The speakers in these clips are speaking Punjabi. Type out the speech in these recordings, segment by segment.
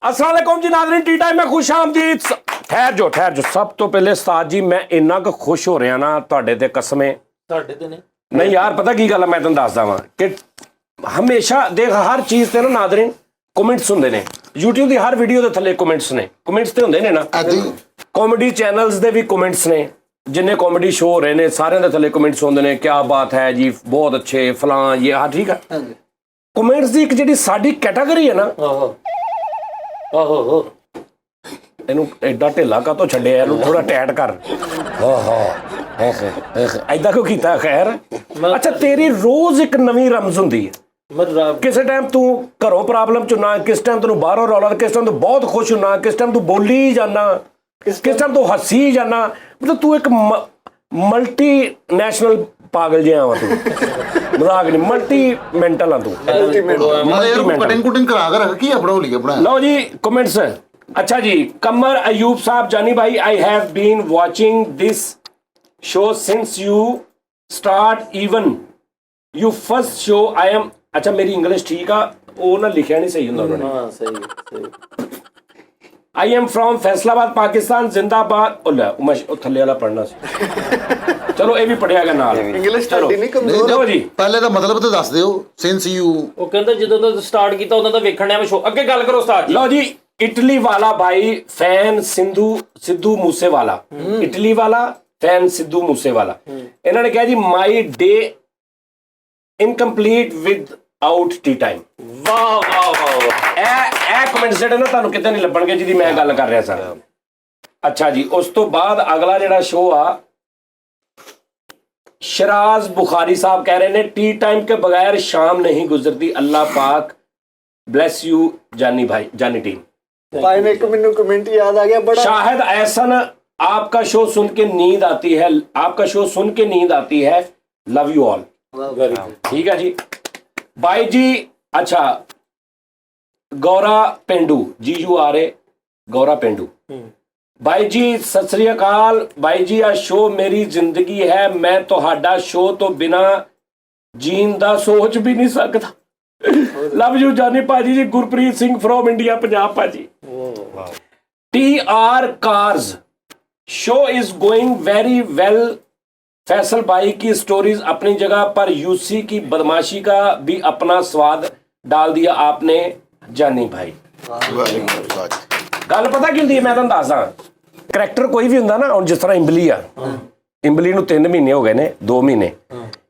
अस्सलाम वालेकुम जी नाज़रीन, टी टाइम में खुश आमदीद। ठहर जो सब तो पहले उस्ताद जी मैं इन्ना क खुश हो रहा ना तुहाडे ते कसमें नहीं यार पता की गल मैं तुहानूं दसदा वां कि हमेशा देख हर चीज़ ते ना नाज़रीन कमेंट्स हुंदे ने। यूट्यूब की हर वीडियो के थले कमेंट्स तो हुंदे ने ना। कॉमेडी चैनल्स दे भी कमेंट्स ने, जिन्ने कॉमेडी शो हो रहे हैं सारे दे थले कमेंट्स होंदे ने, क्या बात है जी, बहुत अच्छे फलां ये हाँ ठीक है। कमेंट्स की एक जिहड़ी साडी कैटागरी है ना, ਇਹਨੂੰ ਐਡਾ ਢਿੱਲਾ ਕਾਤੋਂ ਛੱਡਿਆ, ਇਹਨੂੰ ਥੋੜਾ ਟਾਈਟ ਕਰ। ਐਦਾਂ ਕਿਉਂ ਕੀਤਾ? ਖੈਰ ਅੱਛਾ, ਤੇਰੀ ਰੋਜ਼ ਇੱਕ ਨਵੀਂ ਰਮਜ਼ ਹੁੰਦੀ ਹੈ। ਕਿਸੇ ਟਾਈਮ ਤੂੰ ਘਰੋਂ ਪ੍ਰੋਬਲਮ ਚ ਹੁੰਨਾ, ਕਿਸ ਟਾਈਮ ਤੈਨੂੰ ਬਾਹਰੋਂ ਰੌਲਾ, ਕਿਸ ਟਾਈਮ ਤੂੰ ਬਹੁਤ ਖੁਸ਼ ਹੁੰਨਾ, ਕਿਸ ਟਾਈਮ ਤੂੰ ਬੋਲੀ ਜਾਣਾ, ਕਿਸ ਟਾਈਮ ਤੂੰ ਹੱਸੀ ਜਾਣਾ। ਮਤਲਬ ਤੂੰ ਇੱਕ ਮਲਟੀ ਨੈਸ਼ਨਲ पागल जिहा वा तू, मजाक नहीं, मल्टी मेंटल आ तू। लो जी कमेंट्स। अच्छा जी, कमर अयूब साहब, जानी भाई, I have been watching this show since you start, even you first show I am. अच्छा मेरी इंग्लिश ठीक आ, वो ना लिखिया नहीं सही हुंदा उन्होंने। हां सही। I am from Faisalabad Pakistan, जिंदाबाद। ओ थल्ले वाला पढ़ना सी, चलो ये भी पढ़िया गया नाल। इंग्लिश ਤੁਹਾਡੀ ਨਹੀਂ ਕਮਜ਼ੋਰ ਹੋ ਜੀ। ਪਹਿਲੇ ਦਾ ਮਤਲਬ ਤਾਂ ਦੱਸ ਦਿਓ। ਸਿੰਸ ਯੂ, ਉਹ ਕਹਿੰਦਾ ਜਦੋਂ ਦਾ ਸਟਾਰਟ ਕੀਤਾ ਉਦੋਂ ਦਾ ਵੇਖਣ ਆ ਮੈਂ ਸ਼ੋ। ਅੱਗੇ ਗੱਲ ਕਰੋ ਉਸਤਾਦ ਜੀ। ਲਓ ਜੀ, ਇਟਲੀ ਵਾਲਾ ਭਾਈ ਫੈਨ ਸਿੱਧੂ ਮੂਸੇਵਾਲਾ, ਇਟਲੀ ਵਾਲਾ ਫੈਨ ਸਿੱਧੂ ਮੂਸੇਵਾਲਾ, ਇਹਨਾਂ ਨੇ ਕਿਹਾ ਜੀ my day incomplete without tea time. ਵਾਹ ਵਾਹ ਵਾਹ, ਇਹ ਕਮੈਂਟਸ ਜਿਹੜੇ ਨਾ ਤੁਹਾਨੂੰ ਕਿਤੇ ਨਹੀਂ ਲੱਭਣਗੇ ਜਿਹਦੀ ਮੈਂ ਗੱਲ ਕਰ ਰਿਹਾ ਸਰ। ਅੱਛਾ ਜੀ, ਉਸ ਤੋਂ ਬਾਅਦ ਅਗਲਾ ਜਿਹੜਾ ਸ਼ੋ ਆ, शराज बुखारी साहब कह रहे हैं टी टाइम के बगैर शाम नहीं गुजरती, अल्लाह पाक ब्लेस यू जानी भाई, जानी टीम। भाई ने एक मिनट कमेंट याद आ गया बड़ा। शाहिद एहसन, आपका शो सुन के नींद आती है, आपका शो सुन के नींद आती है, लव यू ऑल। ठीक है जी भाई जी। अच्छा, गौरा पेंडू, जी यू आ रहे गौरा पेंडू भाई जी, सत श्री अकाल भाई जी। आ शो मेरी जिंदगी है, मैं तुहाडा शो तो बिना जीन दा सोच भी नहीं सकता। लव यू जानी भाजी जी। गुरप्रीत सिंह फ्रॉम इंडिया, पंजाब भाजी। TR cars, show is going very well. Faisal भाई की स्टोरीज अपनी जगह पर, यूसी की बदमाशी का भी अपना स्वाद डाल दिया आपने जानी भाई। गल पता की हुंदी है, मैं तुहानूं दसदा। करैक्टर कोई भी हुंदा ना, हुण जिस तरह इमली आ, इमली नूं 3 महीने हो गए ने, 2 महीने।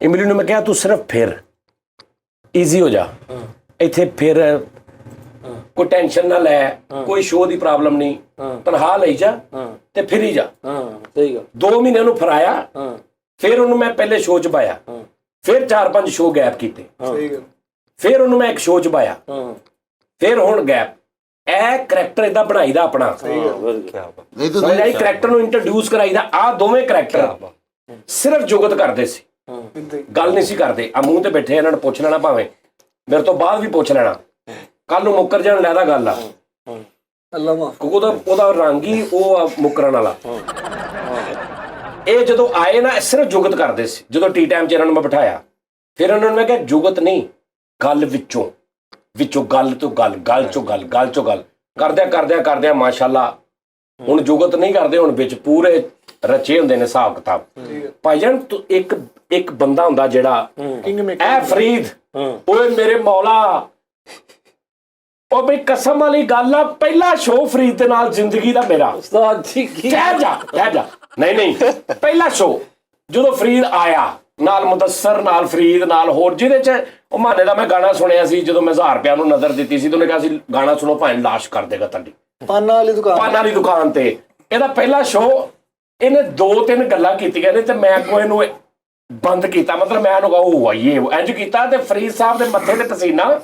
इमली नूं मैं कहा तू सिर्फ फिर ईजी हो जा, इत्थे फिर कोई टेंशन ना लै, कोई शो की प्रॉब्लम नहीं, तनखा लई जा ते फिर ही जा। 2 महीने उन्होंने फराया, फिर उन्होंने मैं पहले शो च पाया, फिर 4-5 शो गैप किते, फिर उन्होंने मैं एक शो च पाया, फिर हुण गैप। ਇਹ ਕਰੈਕਟਰ ਇਦਾਂ ਬਣਾਈਦਾ ਆਪਣਾ, ਕਰੈਕਟਰ ਨੂੰ ਇੰਟਰੋਡਿਊਸ ਕਰਾਈਦਾ। ਆ ਦੋਵੇਂ ਕਰੈਕਟਰ ਸਿਰਫ ਜੁਗਤ ਕਰਦੇ ਸੀ, ਗੱਲ ਨਹੀਂ ਸੀ ਕਰਦੇ। ਆ ਮੂੰਹ ਤੇ ਬੈਠੇ, ਇਹਨਾਂ ਨੂੰ ਪੁੱਛ ਲੈਣਾ, ਭਾਵੇਂ ਮੇਰੇ ਤੋਂ ਬਾਅਦ ਵੀ ਪੁੱਛ ਲੈਣਾ, ਕੱਲ ਨੂੰ ਮੁੱਕਰ ਜਾਣ ਲੈਦਾ ਗੱਲ ਆ, ਕਿਉਂਕਿ ਉਹਦਾ ਰੰਗ ਹੀ ਉਹ ਆ ਮੁੱਕਰਨ ਵਾਲਾ। ਇਹ ਜਦੋਂ ਆਏ ਨਾ ਸਿਰਫ ਜੁਗਤ ਕਰਦੇ ਸੀ। ਜਦੋਂ ਟੀ ਟਾਈਮ 'ਚ ਇਹਨਾਂ ਨੂੰ ਮੈਂ ਬਿਠਾਇਆ, ਫਿਰ ਉਹਨਾਂ ਨੂੰ ਮੈਂ ਕਿਹਾ ਜੁਗਤ ਨਹੀਂ, ਗੱਲ ਵਿੱਚੋਂ ਗੱਲ ਤੋਂ ਗੱਲ, ਗੱਲ ਚੋਂ ਗੱਲ ਕਰਦਿਆਂ ਮਾਸ਼ਾਅੱਲਾ ਹੁਣ ਜੁਗਤ ਨਹੀਂ ਕਰਦੇ, ਹੁਣ ਵਿੱਚ ਪੂਰੇ ਰਚੇ ਹੁੰਦੇ ਨੇ ਹਿਸਾਬ ਕਿਤਾਬ। ਭਾਈ ਜਾਨ ਇੱਕ ਬੰਦਾ ਹੁੰਦਾ ਜਿਹੜਾ ਐ ਫਰੀਦ, ਓਏ ਮੇਰੇ ਮੌਲਾ, ਉਹ ਬਈ ਕਸਮ ਵਾਲੀ ਗੱਲ ਆ, ਪਹਿਲਾ ਸ਼ੋ ਫਰੀਦ ਦੇ ਨਾਲ ਜ਼ਿੰਦਗੀ ਦਾ ਮੇਰਾ। ਕਹਿ ਜਾ ਨਹੀਂ ਪਹਿਲਾ ਸ਼ੋ ਜਦੋਂ ਫਰੀਦ ਆਇਆ, ਨਾਲ ਮੁਦੱਸਰ, ਨਾਲ ਫਰੀਦ, ਨਾਲ ਹੋਰ, ਜਿਹਦੇ ਚ ਉਹ ਮਾਨੇ ਦਾ ਮੈਂ ਗਾਣਾ ਸੁਣਿਆ ਸੀ ਜਦੋਂ ਮੈਂ 1000 ਰੁਪਇਆ ਨੂੰ ਨਜ਼ਰ ਦਿੱਤੀ ਸੀ, ਤੇ ਉਹਨੇ ਕਿਹਾ ਸੀ ਗਾਣਾ ਸੁਣੋ ਭਾਵੇਂ ਲਾਸ਼ ਕਰ ਦੇਗਾ ਤੁਹਾਡੀ, ਪਾਨਾਂ ਵਾਲੀ ਦੁਕਾਨ ਤੇ। ਇਹਦਾ ਪਹਿਲਾ ਸ਼ੋ, ਇਹਨੇ 2-3 ਗੱਲਾਂ ਕੀਤੀਆਂ ਨੇ ਤੇ ਮੈਂ ਕੋਈ ਇਹਨੂੰ ਬੰਦ ਕੀਤਾ, ਮਤਲਬ ਮੈਂ ਇਹਨੂੰ ਕਹੂੰ ਇਹ ਇੰਝ ਕੀਤਾ, ਤੇ ਫਰੀਦ ਸਾਹਿਬ ਦੇ ਮੱਥੇ ਤੇ ਪਸੀਨਾ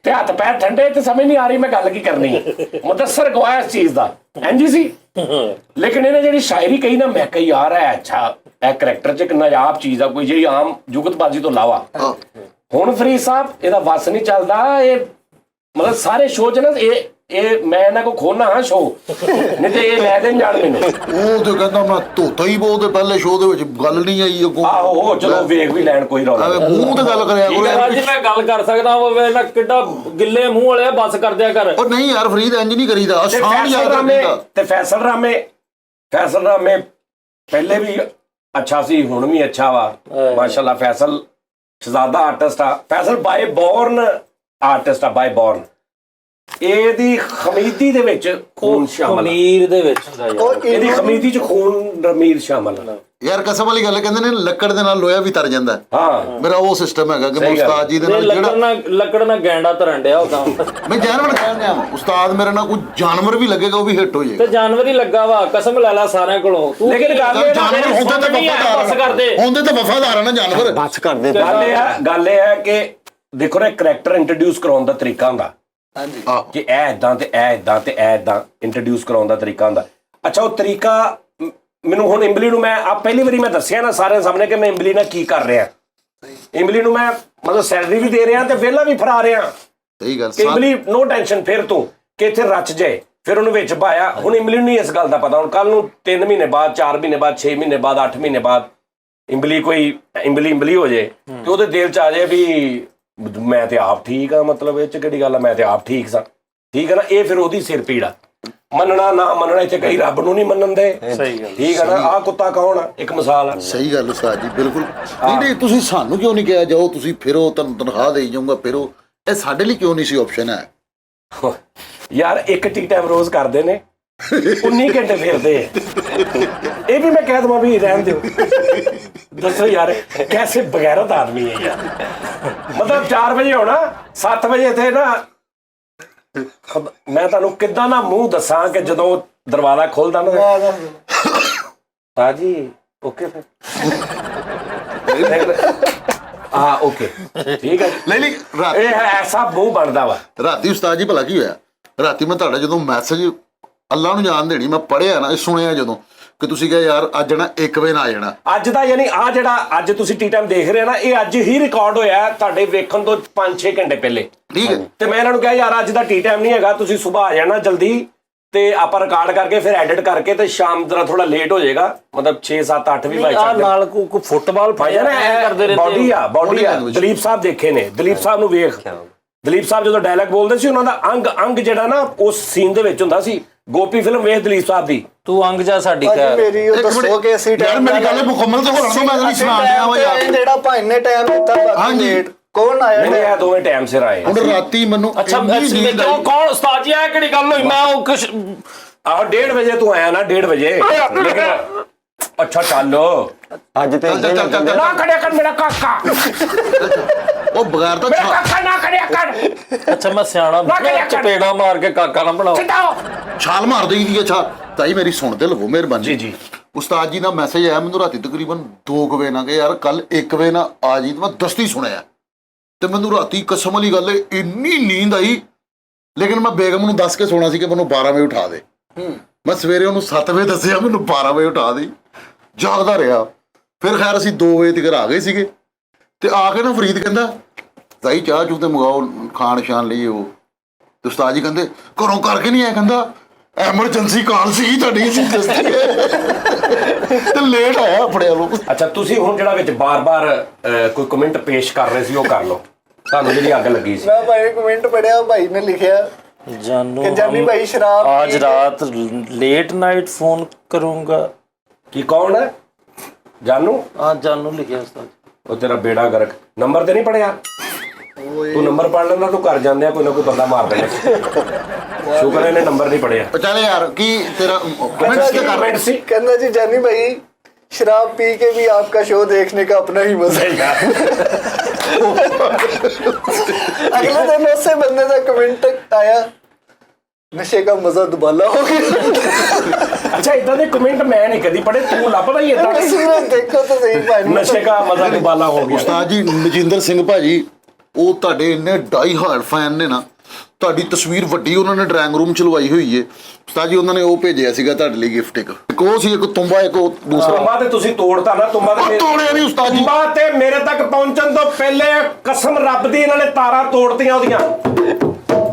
ਤੇ ਹੱਥ ਪੈਰ ਠੰਡੇ, ਤੇ ਸਮਝ ਨਹੀਂ ਆ ਰਹੀ ਮੈਂ ਗੱਲ ਕੀ ਕਰਨੀ ਹੈ। ਮੁਦੱਸਰ ਗਵਾਇਆ ਇਸ ਚੀਜ਼ ਦਾ, ਇੰਝ ਸੀ। ਲੇਕਿਨ ਇਹਨੇ ਜਿਹੜੀ ਸ਼ਾਇਰੀ ਕਹੀ ਨਾ, ਮੈਂ ਕਹੀ ਯਾਰ ਹੈ ਅੱਛਾ, ਇਹ ਕਰੈਕਟਰ 'ਚ ਇੱਕ ਨਾਯਾਬ ਚੀਜ਼ ਆ ਕੋਈ, ਜਿਹੜੀ ਆਮ ਜੁਗਤਬਾਜ਼ੀ ਤੋਂ ਇਲਾਵਾ। ਹੁਣ ਫਰੀਦ ਸਾਹਿਬ ਇਹਦਾ ਵੱਸ ਨਹੀਂ ਚੱਲਦਾ, ਇਹ ਮਤਲਬ ਸਾਰੇ ਸ਼ੋਅ 'ਚ ਨਾ ਇਹ ਮੈਂ ਇਹਨਾਂ ਕੋ ਖੋਨਾ ਹਾਂ ਸ਼ੋਅ, ਨਹੀਂ ਤੇ ਇਹ ਲੈ ਦੇਣ ਜਾਣ ਮੈਨੂੰ। ਉਹ ਤੇ ਕਹਿੰਦਾ ਮੈਂ ਧੋਤਾ ਹੀ ਬਹੁਤ ਪਹਿਲੇ ਸ਼ੋਅ ਦੇ ਵਿੱਚ ਗੱਲ ਨਹੀਂ ਆਈ ਅੱਗੋਂ। ਆਹੋ ਚਲੋ ਵੇਖ ਵੀ ਲੈਣ, ਕੋਈ ਰੌਲਾ ਐਵੇਂ ਮੂੰਹ ਤੇ ਗੱਲ ਕਰਿਆ ਕਰੋ। ਅੱਜ ਮੈਂ ਗੱਲ ਕਰ ਸਕਦਾ ਵਾ ਨਾ, ਕਿੱਡਾ ਗਿੱਲੇ ਮੂੰਹ ਵਾਲੇ ਬਸ ਕਰ ਦਿਆ ਕਰ। ਉਹ ਨਹੀਂ ਯਾਰ ਫਰੀਦ ਇੰਜ ਨਹੀਂ ਕਰੀਦਾ, ਆਸਾਨ ਯਾਦ ਰੱਖੀਦਾ। ਤੇ ਫੈਸਲ ਰਾਮੇ ਪਹਿਲੇ ਵੀ ਅੱਛਾ ਸੀ, ਹੁਣ ਵੀ ਅੱਛਾ ਵਾ ਮਾਸ਼ਾਅੱਲਾ। ਫੈਸਲ ਸ਼ਹਜ਼ਾਦਾ ਆਰਟਿਸਟ ਆ, ਫੈਸਲ ਬਾਈ ਬੋਰਨ ਆਰਟਿਸਟ ਆ, ਬਾਈ ਬੋਰਨ। ਇਹਦੀ ਖਮੀਦੀ ਦੇ ਵਿੱਚ ਖੂਨ ਸ਼ਾਮਲ, ਖਮੀਰ ਦੇ ਵਿੱਚ ਹੁੰਦਾ ਯਾਰ, ਇਹਦੀ ਖਮੀਦੀ ਚ ਖੂਨ ਰਮੀਰ ਸ਼ਾਮਲ ਆ। ਯਾਰ ਕਸਮ ਵਾਲੀ ਗੱਲ ਕਹਿੰਦੇ ਨੇ ਲੱਕੜ ਦੇ ਨਾਲ ਲੋਹਾ ਵੀ ਤਰ ਜਾਂਦਾ। ਹਾਂ ਮੇਰਾ ਉਹ ਸਿਸਟਮ ਹੈਗਾ ਕਿ ਮੈਂ ਉਸਤਾਦ ਜੀ ਦੇ ਨਾਲ ਲੱਕੜ ਨਾਲ ਗੈਂਡਾ ਧਰਨ ਡਿਆ ਉਹ ਕੰਮ। ਮੈਂ ਜਾਨਵਰ ਕਹਿੰਦਾ ਉਸਤਾਦ ਮੇਰੇ ਨਾਲ ਕੋਈ ਜਾਨਵਰ ਵੀ ਲੱਗੇਗਾ ਉਹ ਵੀ ਹਿੱਟ ਹੋ ਜਾਏਗਾ। ਤੇ ਜਾਨਵਰ ਹੀ ਲੱਗਾ ਵਾ, ਕਸਮ ਲੈ ਲਾ ਸਾਰਿਆਂ ਕੋਲੋਂ। ਤੂੰ ਲੇਕਿਨ ਜਾਨਵਰ ਹੁੰਦੇ ਤਾਂ ਵਫਾਦਾਰ, ਹੁੰਦੇ ਤਾਂ ਵਫਾਦਾਰ ਆ ਨਾ ਜਾਨਵਰ। ਬਸ ਕਰਦੇ ਗੱਲ ਇਹ ਹੈ ਕਿ ਦੇਖੋ ਨਾ, ਕਰੈਕਟਰ ਇੰਟਰੋਡਿਊਸ ਕਰਾਉਣ ਦਾ ਤਰੀਕਾ ਹੁੰਦਾ ਕਿ ਇਹ ਇਦਾਂ ਤੇ ਇਹ ਇਦਾਂ ਤੇ ਇਹ ਇਦਾਂ ਇੰਟਰੋਡਿਊਸ ਕਰਾਉਣ ਦਾ ਤਰੀਕਾ ਹੁੰਦਾ। ਅੱਛਾ ਉਹ ਤਰੀਕਾ ਮੈਨੂੰ ਹੁਣ ਇਮਲੀ ਨੂੰ ਮੈਂ ਆ ਪਹਿਲੀ ਵਾਰੀ ਮੈਂ ਦੱਸਿਆ ਨਾ ਸਾਰਿਆਂ ਸਾਹਮਣੇ ਕਿ ਮੈਂ ਇਮਲੀ ਨਾਲ ਕੀ ਕਰ ਰਿਹਾ। ਇਮਲੀ ਨੂੰ ਮੈਂ ਮਤਲਬ ਸੈਲਰੀ ਵੀ ਦੇ ਰਿਹਾ ਤੇ ਵਿਹਲਾ ਵੀ ਫਰਾ ਰਿਹਾ। ਸਹੀ ਗੱਲ। ਇਮਲੀ ਨੋ ਟੈਨਸ਼ਨ ਫਿਰ ਤੂੰ ਕਿ ਇੱਥੇ ਰਚ ਜਾਏ, ਫਿਰ ਉਹਨੂੰ ਵਿੱਚ ਪਾਇਆ। ਹੁਣ ਇਮਲੀ ਨੂੰ ਨਹੀਂ ਇਸ ਗੱਲ ਦਾ ਪਤਾ। ਹੁਣ ਕੱਲ ਨੂੰ 3 ਮਹੀਨੇ ਬਾਅਦ, 4 ਮਹੀਨੇ ਬਾਅਦ, 6 ਮਹੀਨੇ ਬਾਅਦ, 8 ਮਹੀਨੇ ਬਾਅਦ ਇਮਲੀ ਕੋਈ ਇਮਲੀ ਹੋ ਜਾਏ ਤੇ ਉਹਦੇ ਦਿਲ ਚ ਆ ਜਾਏ ਵੀ ਮੈਂ ਤੇ ਆਪ ਠੀਕ ਆ, ਮਤਲਬ ਇਹ ਚ ਕਿਹੜੀ ਗੱਲ ਆ, ਮੈਂ ਤੇ ਆਪ ਠੀਕ ਸਾਂ, ਠੀਕ ਹੈ ਨਾ। ਇਹ ਫਿਰ ਉਹਦੀ ਸਿਰ ਪੀੜ ਆ। ਮੰਨਣਾ ਨਾ ਮੰਨਣਾ, ਇੱਥੇ ਕਈ ਰੱਬ ਨੂੰ ਨਹੀਂ ਮੰਨਣ ਦੇ, ਠੀਕ ਹੈ ਨਾ। ਆਹ ਕੁੱਤਾ ਕੌਣ ਆ, ਇੱਕ ਮਿਸਾਲ ਆ। ਸਹੀ ਗੱਲ ਉਸਤਾਦ ਜੀ, ਬਿਲਕੁਲ। ਨਹੀਂ ਤੁਸੀਂ ਸਾਨੂੰ ਕਿਉਂ ਨਹੀਂ ਕਿਹਾ ਜਾਓ ਤੁਸੀਂ ਫਿਰੋ, ਤੁਹਾਨੂੰ ਤਨਖਾਹ ਦੇਈ ਜਾਊਂਗਾ ਫਿਰੋ, ਇਹ ਸਾਡੇ ਲਈ ਕਿਉਂ ਨਹੀਂ ਸੀ ਆਪਸ਼ਨ ਹੈ ਯਾਰ? ਇੱਕ ਟੀ ਟਾਈਮ ਰੋਜ਼ ਕਰਦੇ ਨੇ, 19 ਘੰਟੇ ਫਿਰਦੇ। ਇਹ ਵੀ ਮੈਂ ਕਹਿ ਦਵਾਂ ਵੀ ਰਹਿਣ ਦਿਓ। ਦੱਸੋ ਯਾਰ ਕੈਸੇ ਬਗੈਰਤ ਆਦਮੀ ਹੈ ਯਾਰ। ਮਤਲਬ 4 ਵਜੇ ਹੋਣਾ, 7 ਵਜੇ ਇੱਥੇ ਨਾ, ਮੈਂ ਤੁਹਾਨੂੰ ਕਿੱਦਾਂ ਨਾ ਮੂੰਹ ਦੱਸਾਂ ਕਿ ਜਦੋਂ ਦਰਵਾਜ਼ਾ ਖੋਲਦਾ ਨਾ, ਸਾਜੀ ਓਕੇ ਫਿਰ ਹਾਂ ਓਕੇ ਠੀਕ ਹੈ। ਨਹੀਂ ਇਹ ਐਸਾ ਮੂੰਹ ਬਣਦਾ ਵਾ। ਰਾਤੀ ਉਸਤਾਦ ਜੀ ਭਲਾ ਕੀ ਹੋਇਆ, ਰਾਤੀ ਮੈਂ ਤੁਹਾਡਾ ਜਦੋਂ ਮੈਸੇਜ ਅੱਲਾ ਨੂੰ ਜਾਣ ਦੇਣੀ ਮੈਂ ਪੜ੍ਹਿਆ ਨਾ, ਸੁਣਿਆ ਜਦੋਂ ਕਿ ਤੁਸੀਂ ਕਿਹਾ ਯਾਰ ਅੱਜ ਨਾ 1 ਵਜੇ ਨਾ ਆ ਜਾਣਾ। ਅੱਜ ਦਾ ਯਾਨੀ ਆ ਜਿਹੜਾ ਅੱਜ ਤੁਸੀਂ ਟੀ ਟਾਈਮ ਦੇਖ ਰਹੇ ਨਾ, ਇਹ ਅੱਜ ਹੀ ਰਿਕਾਰਡ ਹੋਇਆ ਤੁਹਾਡੇ ਵੇਖਣ ਤੋਂ 5-6 ਘੰਟੇ ਪਹਿਲੇ, ਠੀਕ ਹੈ। ਤੇ ਮੈਂ ਇਹਨਾਂ ਨੂੰ ਕਿਹਾ ਯਾਰ ਅੱਜ ਦਾ ਟੀ ਟਾਈਮ ਨਹੀਂ ਹੈਗਾ, ਤੁਸੀਂ ਸਵੇਰ ਆ ਜਾਣਾ ਜਲਦੀ, ਤੇ ਆਪਾਂ ਰਿਕਾਰਡ ਕਰਕੇ ਫਿਰ ਐਡਿਟ ਕਰਕੇ ਤੇ ਸ਼ਾਮ ਜਰਾ ਥੋੜਾ ਲੇਟ ਹੋ ਜਾਏਗਾ, ਮਤਲਬ 6-7-8 ਵੀ ਭਾਈ ਸਕਦੇ ਨਾਲ ਕੋ ਫੁੱਟਬਾਲ ਭਾਈਆ ਨਾ ਕਰਦੇ ਰਹਿੰਦੇ। ਬਾਡੀ ਆ ਦਲੀਪ ਸਾਹਿਬ ਦੇਖੇ ਨੇ, ਦਲੀਪ ਸਾਹਿਬ ਨੂੰ ਵੇਖ। ਦਲੀਪ ਸਾਹਿਬ ਜਦੋਂ ਡਾਇਲੌਗ ਬੋਲਦੇ ਸੀ ਉਹਨਾਂ ਦਾ ਅੰਗ ਜਿਹੜਾ ਨਾ ਉਸ ਸੀਨ ਦੇ ਵਿੱਚ ਹੁੰਦਾ ਸੀ। ਗੋਪੀ ਫਿਲਮ ਵੇਖ ਦਲੀਪ ਸਾਹਿਬ ਦੀ, ਤੂੰ ਅੰਗ ਜਾ ਸਾਡੀ ਕਹਿ ਮੇਰੀ ਉਹ ਦੱਸੋ ਕਿ ਅਸੀਂ ਯਾਰ ਮੇਰੀ ਗੱਲ ਮੁਕੰਮਲ ਤੇ ਹੋਣਾ ਨਾ, ਮੈਂ ਨਹੀਂ ਸੁਣਾ ਰਿਹਾ ਵਾ ਯਾਰ। ਜਿਹੜਾ ਭਾਈ ਨੇ ਟਾਈਮ ਦਿੱਤਾ ਬਾਕੀ ਲੇਟ ਕੌਣ ਆਇਆ? ਨਹੀਂ ਇਹ ਦੋਵੇਂ ਟਾਈਮ ਸਿਰ ਆਏ। ਹੁਣ ਰਾਤੀ ਮੈਨੂੰ ਅੱਛਾ ਕੌਣ ਉਸਤਾਦ ਜੀ ਆ ਕਿਹੜੀ ਗੱਲ ਹੋਈ? ਮੈਂ ਉਹ ਕੁਛ ਆਹੋ 1:30 ਵਜੇ ਤੂੰ ਆਇਆ ਨਾ, 1:30 ਵਜੇ। ਲੇਕਿਨ ਅੱਛਾ ਚੱਲ ਅੱਜ ਤੇ ਨਾ ਖੜਿਆ ਕਰ ਮੇਰਾ ਕਾਕਾ, ਉਹ ਬਗੈਰ ਤਾਂ ਮੇਰਾ ਕਾਕਾ ਨਾ ਖੜਿਆ ਕਰ। ਅੱਛਾ ਮੈਂ ਸਿਆਣਾ ਚਪੇੜਾ ਮਾਰ ਕੇ ਕਾਕਾ ਨਾ ਬਣਾਓ। ਛਾਲ ਮਾਰ ਦੇਈ ਦੀ। ਅੱਛਾ ਤਾਈ ਮੇਰੀ ਸੁਣ ਤੇ ਲਵੋ ਮਿਹਰਬਾਨੀ। ਜੀ ਜੀ। ਉਸਤਾਦ ਜੀ ਦਾ ਮੈਸੇਜ ਆਇਆ ਮੈਨੂੰ ਰਾਤੀ ਤਕਰੀਬਨ 2 ਵਜੇ ਨਾ ਕਿ ਯਾਰ ਕੱਲ 1 ਵਜੇ ਨਾ ਆ ਜੀ। ਤੇ ਮੈਂ ਦਸਤੀ ਸੁਣਿਆ ਤੇ ਮੈਨੂੰ ਰਾਤੀ ਕਸਮ ਵਾਲੀ ਗੱਲ ਇੰਨੀ ਨੀਂਦ ਆਈ, ਲੇਕਿਨ ਮੈਂ ਬੇਗਮ ਨੂੰ ਦੱਸ ਕੇ ਸੋਣਾ ਸੀ ਕਿ ਮੈਨੂੰ 12 ਵਜੇ ਉਠਾ ਦੇ। ਮੈਂ ਸਵੇਰੇ ਉਹਨੂੰ 7 ਵਜੇ ਦੱਸਿਆ ਮੈਨੂੰ 12 ਵਜੇ ਉਠਾ ਦੇ, ਜਾਗਦਾ ਰਿਹਾ। ਫਿਰ ਖੈਰ ਅਸੀਂ 2 ਵਜੇ ਤੱਕ ਆ ਗਏ ਸੀਗੇ ਤੇ ਆ ਕੇ ਨਾ ਫਰੀਦ ਕਹਿੰਦਾ ਤਾਈ ਚਾਹ ਚੂਹ ਤੇ ਮੰਗਾਓ ਖਾਣ ਸ਼ਾਨ ਲਈ। ਉਹ ਤੇ ਉਸਤਾਦ ਜੀ ਕਹਿੰਦੇ ਘਰੋਂ ਕਰਕੇ ਨਹੀਂ ਆਇਆ, ਕਹਿੰਦਾ ਐਮਰਜੈਂਸੀ ਕਾਲ ਸੀਗੀ ਤੁਹਾਡੀ ਤੇ ਲੇਟ ਆਇਆ ਆਪਣੇ ਵੱਲੋਂ। ਅੱਛਾ ਤੁਸੀਂ ਹੁਣ ਜਿਹੜਾ ਵਿੱਚ ਬਾਰ-ਬਾਰ ਕੋਈ ਕਮੈਂਟ ਪੇਸ਼ ਕਰ ਰਹੇ ਸੀ ਉਹ ਕਰ ਲਓ, ਤੁਹਾਨੂੰ ਜਿਹੜੀ ਅੱਗ ਲੱਗੀ ਸੀ। ਮੈਂ ਭਾਈ ਕਮੈਂਟ ਪੜਿਆ, ਭਾਈ ਨੇ ਲਿਖਿਆ जानू जानी भाई शराब आज रात लेट नाइट फोन करूंगा। ਕੀ ਕੌਣ ਹੈ? ਜਾਨੂ? हाँ जानू लिखे उस्ताद। ਉਹ ਤੇਰਾ ਬੇੜਾ ਗਰਕ। ਨੰਬਰ ਤੇ ਨਹੀਂ ਪੜਿਆ? ਤੂੰ ਨੰਬਰ ਪੜ ਲੈਂਦਾ ਤੂੰ ਕਰ ਜਾਂਦੇ ਆ, ਕੋਈ ਨਾ ਕੋਈ ਬੰਦਾ ਮਾਰ ਦੇਣਾ। ਸ਼ੁਕਰ ਇਹਨੇ ਨੰਬਰ ਨਹੀਂ ਪੜਿਆ। ਚੱਲ ਯਾਰ ਕੀ ਤੇਰਾ ਕਮੈਂਟ ਸੀ? कहना जी जानी भाई शराब पी के भी आपका शो देखने का अपना ही मजा है। अगले दिन उससे बंदे का कमेंट आया नशे का मजा दुबाला हो गया। ਅੱਛਾ ਇਦਾਂ ਦੇ ਕਮੈਂਟ ਮੈਂ ਨਹੀਂ ਕਦੀ ਪੜੇ, ਤੂੰ ਲੱਭਦਾ ਹੀ ਇਦਾਂ। देखो तो सही भाई ਨਸ਼ੇ ਦਾ ਮਜ਼ਾ ਦੁਬਾਲਾ ਹੋ ਗਿਆ। ਉਸਤਾਦ ਜੀ ਮਜਿੰਦਰ ਸਿੰਘ ਭਾਜੀ ਉਹ ਤੁਹਾਡੇ ਇੰਨੇ ਡਾਈ ਹਾਰਡ ਫੈਨ ਨੇ ਨਾ, ਤੁਹਾਡੀ ਤਸਵੀਰ ਵੱਡੀ ਉਹਨਾਂ ਨੇ ਡਰਾਇੰਗ ਰੂਮ ਚ ਲਵਾਈ ਹੋਈ ਏ। ਉਸਤਾਦ ਜੀ ਉਹਨਾਂ ਨੇ ਉਹ ਭੇਜਿਆ ਸੀਗਾ ਤੁਹਾਡੇ ਲਈ ਗਿਫਟ। ਇੱਕ ਉਹ ਸੀ, ਇੱਕ ਤੁੰਬਾ, ਇੱਕ ਉਹ ਦੂਸਰਾ। ਤੁੰਬਾ ਤੇ ਤੁਸੀਂ ਤੋੜਤਾ ਨਾ। ਤੁੰਬਾ ਤੇ ਤੋੜਿਆ ਨਹੀਂ ਉਸਤਾਦ ਜੀ। ਤੁੰਬਾ ਤੇ ਮੇਰੇ ਤੱਕ ਪਹੁੰਚਣ ਤੋਂ ਪਹਿਲੇ ਕਸਮ ਰੱਬ ਦੀ ਇਹਨਾਂ ਨੇ ਤਾਰਾਂ ਤੋੜਤੀਆਂ ਉਹਦੀਆਂ।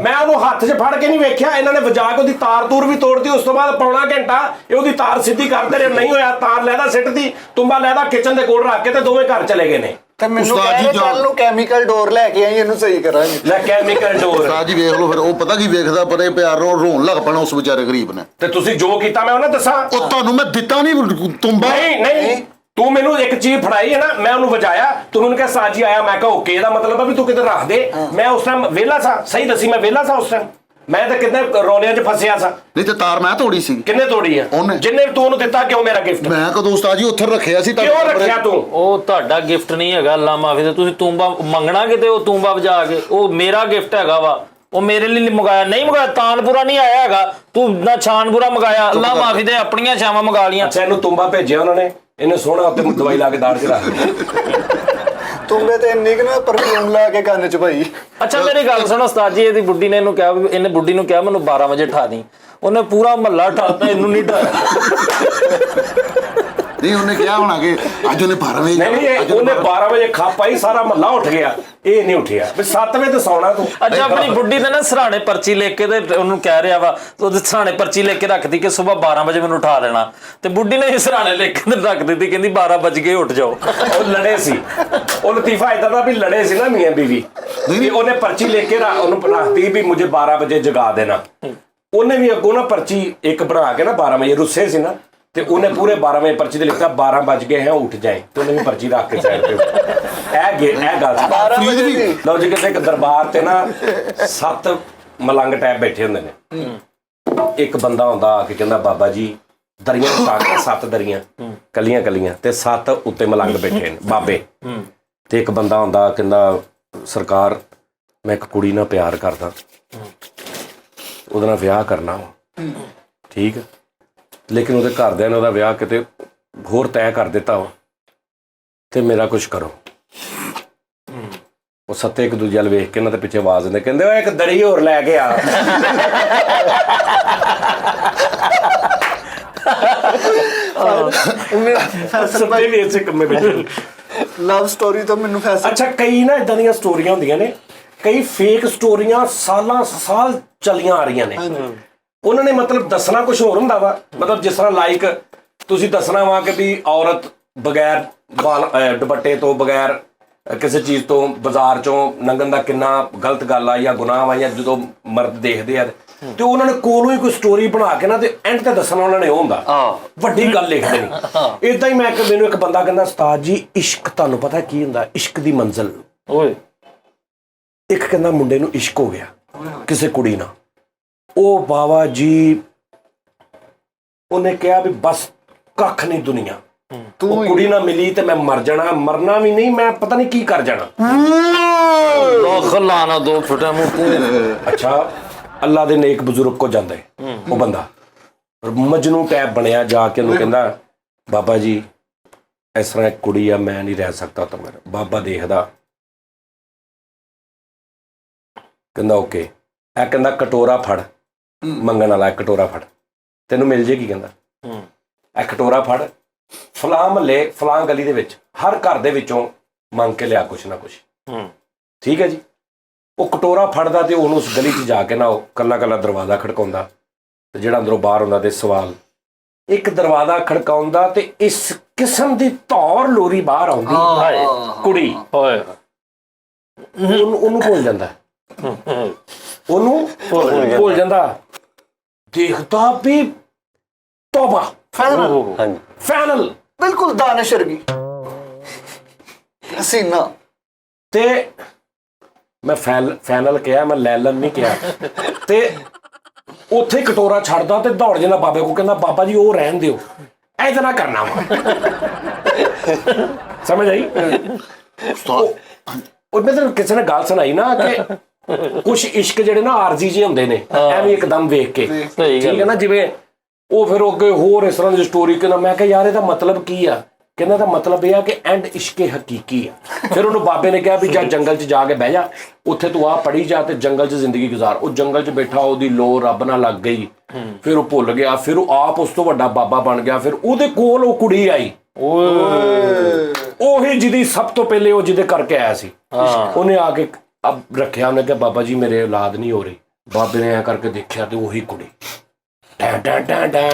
ਮੈਂ ਉਹਨੂੰ ਹੱਥ 'ਚ ਫੜ ਕੇ ਨਹੀਂ ਵੇਖਿਆ, ਇਹਨਾਂ ਨੇ ਵਜਾ ਕੇ ਉਹਦੀ ਤਾਰ ਤੂਰ ਵੀ ਤੋੜਤੀ। ਉਸ ਤੋਂ ਬਾਅਦ ਪੌਣਾ ਘੰਟਾ ਇਹ ਉਹਦੀ ਤਾਰ ਸਿੱਧੀ ਕਰਦੇ ਰਹੇ, ਨਹੀਂ ਹੋਇਆ, ਤਾਰ ਲੈਦਾ ਸਿੱਟਦੀ, ਤੁੰਬਾ ਲੈਦਾ ਕਿਚਨ ਦੇ ਕੋਲ ਰੱਖ ਕੇ ਤੇ ਦੋਵੇਂ ਘਰ ਚਲੇ ਗਏ ਨੇ। ਤੇ ਮੈਨੂੰ ਉਸਤਾਦ ਜੀ ਕਹਿੰਦੇ ਚੱਲ ਨੂੰ ਕੈਮੀਕਲ ਡੋਰ ਲੈ ਕੇ ਆਈ, ਇਹਨੂੰ ਸਹੀ ਕਰਾਂਗੇ। ਲੈ ਕੈਮੀਕਲ ਡੋਰ। ਉਸਤਾਦ ਜੀ ਵੇਖ ਲਓ ਫਿਰ ਉਹ ਪਤਾ ਕੀ ਵੇਖਦਾ, ਪਰੇ ਪਿਆਰ ਰੋਣ ਲੱਗ ਪੈਣਾ ਉਸ ਵਿਚਾਰੇ ਗਰੀਬ ਨੇ। ਤੇ ਤੁਸੀਂ ਜੋ ਕੀਤਾ ਮੈਂ ਉਹਨੇ ਦੱਸਾਂ? ਉਹ ਤੁਹਾਨੂੰ ਮੈਂ ਦਿੱਤਾ ਨਹੀਂ ਤੁੰਬਾ। ਨਹੀਂ ਤੂੰ ਮੈਨੂੰ ਇੱਕ ਚੀਜ਼ ਫੜਾਈ ਹੈ ਨਾ, ਮੈਂ ਉਹਨੂੰ ਵਜਾਇਆ, ਤੂੰ ਮੈਨੂੰ ਕਿਹਾ ਸਾਜੀ ਆਇਆ, ਮੈਂ ਕਿਹਾ ਓਕੇ, ਇਹਦਾ ਮਤਲਬ ਆ ਵੀ ਤੂੰ ਕਿਤੇ ਰੱਖ ਦੇ। ਮੈਂ ਉਸ ਟਾਈਮ ਵਿਹਲਾ ਸਾਂ, ਸਹੀ ਦੱਸੀ ਮੈਂ ਵਿਹਲਾ ਸਾਂ ਉਸ ਟਾਈਮ, ਮੈਂ ਤਾਂ ਕਿਤੇ ਰੌਲਿਆਂ 'ਚ ਫਸਿਆ ਸਾਂ। ਨਹੀਂ ਤੇ ਤਾਰ ਮੈਂ ਤੋੜੀ ਸੀ। ਕਿੰਨੇ ਤੋੜੀ ਆ? ਉਹਨੇ। ਜਿੰਨੇ ਤੂੰ ਉਹਨੂੰ ਦਿੱਤਾ, ਕਿਉਂ ਮੇਰਾ ਗਿਫਟ? ਮੈਂ ਕਦੋਂ ਉਸਤਾਦ ਜੀ ਉੱਥੇ ਰੱਖਿਆ ਸੀ ਕਿਉਂ ਰੱਖਿਆ ਤੂੰ? ਉਹ ਤੁਹਾਡਾ ਗਿਫਟ ਨਹੀਂ ਹੈਗਾ ਅੱਲਾ ਮਾਫੀ ਤੇ ਤੁਸੀਂ ਤੂੰਬਾ ਮੰਗਣਾ ਕਿਤੇ ਉਹ ਤੂੰਬਾ ਵਜਾ ਕੇ, ਉਹ ਮੇਰਾ ਗਿਫਟ ਹੈਗਾ ਵਾ, ਉਹ ਮੇਰੇ ਲਈ ਮੰਗਾਇਆ। ਨਹੀਂ ਮੰਗਾਇਆ, ਤਾਨਪੁਰਾ ਨਹੀਂ ਆਇਆ ਹੈਗਾ, ਤੂੰ ਨਾ ਛਾਨਪੁਰਾ ਮੰਗਾਇਆ। ਅੱਲਾ ਮਾਫੀ ਦੇ ਆਪਣੀਆਂ ਛਾਵਾਂ ਮੰਗਾ ਲੀਆਂ। ਅੱਛਾ ਇਹਨੂੰ ਤੁੰਬਾ ਭੇਜਿਆ ਉਹਨਾਂ ਨੇ, ਇਹਨੇ ਸੋਹਣਾ ਉੱਤੇ ਦਵਾਈ ਲਾ ਕੇ ਦਾੜ 'ਚ ਰੱਖ ਦਿੱਤੀ। ਤੁੰਬੇ ਤੇ ਇੰਨੀ ਕਿ ਨਾ ਪਰਫਿਊਮ ਲਾ ਕੇ ਕੰਨ 'ਚ ਭਾਈ। ਅੱਛਾ ਮੇਰੀ ਗੱਲ ਸੁਣੋ ਉਸਤਾਦ ਜੀ, ਇਹਦੀ ਬੁੱਢੀ ਨੇ ਇਹਨੂੰ ਕਿਹਾ, ਇਹਨੇ ਬੁੱਢੀ ਨੂੰ ਕਿਹਾ ਮੈਨੂੰ 12 ਵਜੇ ਉਠਾ ਦੀ, ਉਹਨੇ ਪੂਰਾ ਮਹੱਲਾ ਉਠਾਤਾ, ਇਹਨੂੰ ਨਹੀਂ ਉਠਾਇਆ। ਨਹੀਂ ਉਹਨੇ ਕਿਹਾ ਹੋਣਾ ਕਿ ਅੱਜ ਉਹਨੇ 12 ਵਜੇ ਨਹੀਂ ਉਹਨੇ 12 ਵਜੇ ਖਾ ਪਾਈ, ਸਾਰਾ ਮਹੱਲਾ ਉੱਠ ਗਿਆ, ਇਹ ਨਹੀਂ ਉੱਠਿਆ ਵੀ 7 ਵਜੇ ਤੇ ਸੌਣਾ ਤੂੰ। ਅੱਛਾ ਆਪਣੀ ਬੁੱਢੀ ਦੇ ਨਾ ਸਰਾਣੇ ਪਰਚੀ ਲਿਖ ਕੇ ਤੇ ਉਹਨੂੰ ਕਹਿ ਰਿਹਾ ਵਾ, ਉਹਦੇ ਸਰਾਣੇ ਪਰਚੀ ਲਿਖ ਕੇ ਰੱਖਦੀ ਕਿ ਸਵੇਰ 12 ਵਜੇ ਮੈਨੂੰ ਉਠਾ ਦੇਣਾ, ਤੇ ਬੁੱਢੀ ਨੇ ਸਰਾਣੇ ਲਿਖ ਕੇ ਰੱਖ ਦਿੱਤੀ, ਕਹਿੰਦੀ 12 ਵਜ ਗਏ ਉੱਠ ਜਾਓ। ਉਹ ਲੜੇ ਸੀ, ਉਹ ਲਤੀਫਾ ਇਦਾਂ ਦਾ ਵੀ ਲੜੇ ਸੀ ਨਾ ਮੀਆਂ ਬੀਵੀ। ਨਹੀਂ ਉਹਨੇ ਪਰਚੀ ਲਿਖ ਕੇ ਉਹਨੂੰ ਰੱਖਤੀ ਵੀ ਮੁਝੇ 12 ਵਜੇ ਜਗਾ ਦੇਣਾ। ਉਹਨੇ ਵੀ ਅੱਗੋਂ ਨਾ ਪਰਚੀ ਇੱਕ ਬਣਾ ਕੇ ਨਾ 12 ਵਜੇ ਰੁੱਸੇ ਸੀ ਨਾ, ਤੇ ਉਹਨੇ ਪੂਰੇ 12 ਵਜੇ ਪਰਚੀ ਤੇ ਲਿਖਤਾ 12 ਵੱਜ ਗਏ ਹੈ ਉੱਠ ਜਾਏ, ਤੇ ਉਹਨੇ ਵੀ ਪਰਚੀ ਰੱਖ ਕੇ ਸਾਈਡ ਤੇ। ਇਹ ਗੱਲ 12 ਵਜੇ ਦੀ। ਲਓ ਜੀ, ਕਿਸੇ ਇੱਕ ਦਰਬਾਰ ਤੇ ਨਾ 7 ਮਲੰਗ ਟੈਪ ਬੈਠੇ ਹੁੰਦੇ ਨੇ। ਇੱਕ ਬੰਦਾ ਹੁੰਦਾ ਆ ਕੇ ਕਹਿੰਦਾ ਬਾਬਾ ਜੀ ਦਰੀਆਂ ਪਾ ਕੇ 7 ਦਰੀਆਂ ਕੱਲੀਆਂ ਕੱਲੀਆਂ ਤੇ 7 ਉੱਤੇ ਮਲੰਗ ਬੈਠੇ ਨੇ ਬਾਬੇ। ਤੇ ਇੱਕ ਬੰਦਾ ਹੁੰਦਾ ਕਹਿੰਦਾ ਸਰਕਾਰ ਮੈਂ ਇੱਕ ਕੁੜੀ ਨਾਲ ਪਿਆਰ ਕਰਦਾ, ਉਹਦੇ ਨਾਲ ਵਿਆਹ ਕਰਨਾ ਵਾ, ਠੀਕ ਆ, ਲੇਕਿਨ ਉਹਦੇ ਘਰਦਿਆਂ ਨੇ ਉਹਦਾ ਵਿਆਹ ਕਿਤੇ ਹੋਰ ਤੈਅ ਕਰ ਦਿੱਤਾ ਵਾ, ਤੇ ਮੇਰਾ ਕੁਝ ਕਰੋ। ਉਹ ਸੱਤੇ ਇੱਕ ਦੂਜੇ ਵੱਲ ਵੇਖ ਕੇ ਨਾ ਤੇ ਪਿੱਛੇ ਆਵਾਜ਼ ਦਿੰਦੇ, ਕਹਿੰਦੇ ਓਏ ਇੱਕ ਦੜੀ ਹੋਰ ਲੈ ਕੇ ਆ। ਸੱਤੇ ਵੀ ਇਸੇ ਕੰਮੇ ਵਿੱਚ। ਲਵ ਸਟੋਰੀ ਤਾਂ ਮੈਨੂੰ ਫੈਸਲਾ। ਅੱਛਾ ਕਈ ਨਾ ਇਦਾਂ ਦੀਆਂ ਸਟੋਰੀਆਂ ਹੁੰਦੀਆਂ ਨੇ, ਕਈ ਫੇਕ ਸਟੋਰੀਆਂ ਸਾਲਾਂ ਸਾਲ ਚੱਲੀਆਂ ਆ ਰਹੀਆਂ ਨੇ। ਉਹਨਾਂ ਨੇ ਮਤਲਬ ਦੱਸਣਾ ਕੁਝ ਹੋਰ ਹੁੰਦਾ ਵਾ, ਮਤਲਬ ਜਿਸ ਤਰ੍ਹਾਂ ਲਾਈਕ ਤੁਸੀਂ ਦੱਸਣਾ ਵਾ ਕਿ ਵੀ ਔਰਤ ਬਗੈਰ ਦੁਪੱਟੇ ਤੋਂ, ਬਗੈਰ ਕਿਸੇ ਚੀਜ਼ ਤੋਂ ਬਾਜ਼ਾਰ ਚੋਂ ਲੰਘਣ ਦਾ ਕਿੰਨਾ ਗਲਤ ਗੱਲ ਆ ਜਾਂ ਗੁਨਾਹ ਵਾ, ਜਾਂ ਜਦੋਂ ਮਰਦ ਦੇਖਦੇ ਆ ਤੇ ਉਹਨਾਂ ਨੇ ਕੋਲੋਂ ਹੀ ਕੋਈ ਸਟੋਰੀ ਬਣਾ ਕੇ ਨਾ ਤੇ ਐਂਡ ਤੇ ਦੱਸਣਾ ਉਹਨਾਂ ਨੇ ਉਹ ਹੁੰਦਾ, ਵੱਡੀ ਗੱਲ ਲਿਖਦੇ ਨੇ। ਇਦਾਂ ਹੀ ਮੈਨੂੰ ਇੱਕ ਬੰਦਾ ਕਹਿੰਦਾ ਉਸਤਾਦ ਜੀ ਇਸ਼ਕ ਤੁਹਾਨੂੰ ਪਤਾ ਕੀ ਹੁੰਦਾ, ਇਸ਼ਕ ਦੀ ਮੰਜ਼ਿਲ। ਓਏ ਇੱਕ ਕਹਿੰਦਾ ਮੁੰਡੇ ਨੂੰ ਇਸ਼ਕ ਹੋ ਗਿਆ ਕਿਸੇ ਕੁੜੀ ਨਾਲ, ਉਹ ਬਾਬਾ ਜੀ ਉਹਨੇ ਕਿਹਾ ਵੀ ਬਸ ਕੱਖ ਨਹੀਂ ਦੁਨੀਆ, ਉਹ ਕੁੜੀ ਨਾਲ ਮਿਲੀ ਤੇ ਮੈਂ ਮਰ ਜਾਣਾ, ਮਰਨਾ ਵੀ ਨਹੀਂ, ਮੈਂ ਪਤਾ ਨਹੀਂ ਕੀ ਕਰ ਜਾਣਾ। ਲਾਣਾ 2 ਫੁੱਟਾਂ ਮੂੰਹ। ਅੱਛਾ ਅੱਲਾ ਦੇ ਨੇਕ ਬਜ਼ੁਰਗ ਕੋ ਜਾਂਦਾ ਹੈ ਉਹ ਬੰਦਾ, ਮਜਨੂ ਟੈਪ ਬਣਿਆ, ਜਾ ਕੇ ਉਹਨੂੰ ਕਹਿੰਦਾ ਬਾਬਾ ਜੀ ਇਸ ਤਰ੍ਹਾਂ ਇੱਕ ਕੁੜੀ ਆ, ਮੈਂ ਨਹੀਂ ਰਹਿ ਸਕਦਾ ਤਾਂ ਮੇਰਾ। ਬਾਬਾ ਦੇਖਦਾ ਕਹਿੰਦਾ ਓਕੇ। ਇਹ ਕਹਿੰਦਾ ਕਟੋਰਾ ਫੜ, ਮੰਗਣ ਵਾਲਾ ਕਟੋਰਾ ਫੜ, ਤੈਨੂੰ ਮਿਲ ਜੇਗੀ। ਕਹਿੰਦਾ ਇਹ ਕਟੋਰਾ ਫੜ, ਫਲਾਂ ਮਹੱਲੇ ਫਲਾਂ ਗਲੀ ਦੇ ਵਿੱਚ ਹਰ ਘਰ ਦੇ ਵਿੱਚੋਂ ਮੰਗ ਕੇ ਲਿਆ ਕੁਛ ਨਾ ਕੁਛ, ਠੀਕ ਹੈ ਜੀ। ਉਹ ਕਟੋਰਾ ਫੜਦਾ ਤੇ ਉਹਨੂੰ ਉਸ ਗਲੀ 'ਚ ਜਾ ਕੇ ਨਾ ਉਹ ਕੱਲਾ ਕੱਲਾ ਦਰਵਾਜ਼ਾ ਖੜਕਾਉਂਦਾ, ਤੇ ਜਿਹੜਾ ਅੰਦਰੋਂ ਬਾਹਰ ਹੁੰਦਾ ਤੇ ਸਵਾਲ, ਇੱਕ ਦਰਵਾਜ਼ਾ ਖੜਕਾਉਂਦਾ ਤੇ ਇਸ ਕਿਸਮ ਦੀ ਧੌਰ ਲੋਰੀ ਬਾਹਰ ਆਉਂਦੀ, ਕੁੜੀ ਓਏ ਉਹਨੂੰ ਭੁੱਲ ਜਾਂਦਾ, ਉਹਨੂੰ ਭੁੱਲ ਜਾਂਦਾ, ਦੇਖਦਾ ਵੀ ਤੋਬਾ ਫਾਈਨਲ ਬਿਲਕੁਲ ਦਾਨਿਸ਼ ਵਰਗੀ ਹਸੀਨਾ। ਤੇ ਮੈਂ ਫਾਈਨਲ ਕਿਹਾ, ਮੈਂ ਲੈਲਨ ਨਹੀਂ ਕਿਹਾ। ਤੇ ਉੱਥੇ ਕਟੋਰਾ ਛੱਡਦਾ ਤੇ ਦੌੜ ਜਾਂਦਾ ਬਾਬੇ ਕੋਲ, ਕਹਿੰਦਾ ਬਾਬਾ ਜੀ ਉਹ ਰਹਿਣ ਦਿਓ, ਐਦਾਂ ਨਾ ਕਰਨਾ ਵਾ। ਸਮਝ ਆਈ? ਉਹ ਮੈਂ ਕਿਸੇ ਨੇ ਗੱਲ ਸੁਣਾਈ ਨਾ ਕਿ ਕੁਛ ਇਸ਼ਕ ਜਿਹੜੇ ਨਾ ਆਰਜੀ ਜਿਹੇ ਹੁੰਦੇ ਨੇ, ਐਵੇਂ ਇੱਕਦਮ ਵੇਖ ਕੇ, ਠੀਕ ਹੈ ਨਾ, ਜਿਵੇਂ ਉਹ ਫਿਰ ਅੱਗੇ ਹੋਰ ਇਸ ਤਰ੍ਹਾਂ ਦੀ ਸਟੋਰੀ। ਕਹਿੰਦਾ ਮੈਂ ਕਿਹਾ ਯਾਰ ਇਹਦਾ ਮਤਲਬ ਕੀ ਆ? ਕਹਿੰਦਾ ਇਹਦਾ ਮਤਲਬ ਇਹ ਆ ਕਿ ਐਂਡ ਇਸ਼ਕੇ ਹਕੀਕੀ ਆ। ਫਿਰ ਉਹਨੂੰ ਬਾਬੇ ਨੇ ਕਿਹਾ ਵੀ ਜਾ ਜੰਗਲ 'ਚ ਜਾ ਕੇ ਬਹਿ ਜਾ, ਉੱਥੇ ਤੂੰ ਆਹ ਪੜ੍ਹੀ ਜਾ ਤੇ ਜੰਗਲ 'ਚ ਜ਼ਿੰਦਗੀ ਗੁਜ਼ਾਰ। ਉਹ ਜੰਗਲ 'ਚ ਬੈਠਾ, ਉਹਦੀ ਲੋ ਰੱਬ ਨਾਲ ਲੱਗ ਗਈ, ਫਿਰ ਉਹ ਭੁੱਲ ਗਿਆ, ਫਿਰ ਉਹ ਆਪ ਉਸ ਤੋਂ ਵੱਡਾ ਬਾਬਾ ਬਣ ਗਿਆ। ਫਿਰ ਉਹਦੇ ਕੋਲ ਉਹ ਕੁੜੀ ਆਈ, ਉਹੀ ਜਿਹਦੀ ਸਭ ਤੋਂ ਪਹਿਲੇ ਉਹ ਜਿਹਦੇ ਕਰਕੇ ਆਇਆ ਸੀ। ਉਹਨੇ ਆ ਕੇ ਰੱਖਿਆ, ਉਹਨੇ ਕਿਹਾ ਬਾਬਾ ਜੀ ਮੇਰੇ ਔਲਾਦ ਨਹੀਂ ਹੋ ਰਹੀ। ਬਾਬੇ ਨੇ ਐ ਕਰਕੇ ਦੇਖਿਆ ਤੇ ਉਹੀ ਕੁੜੀ ਟੈਂ ਟੈਂ ਟੈਂ ਟੈਂ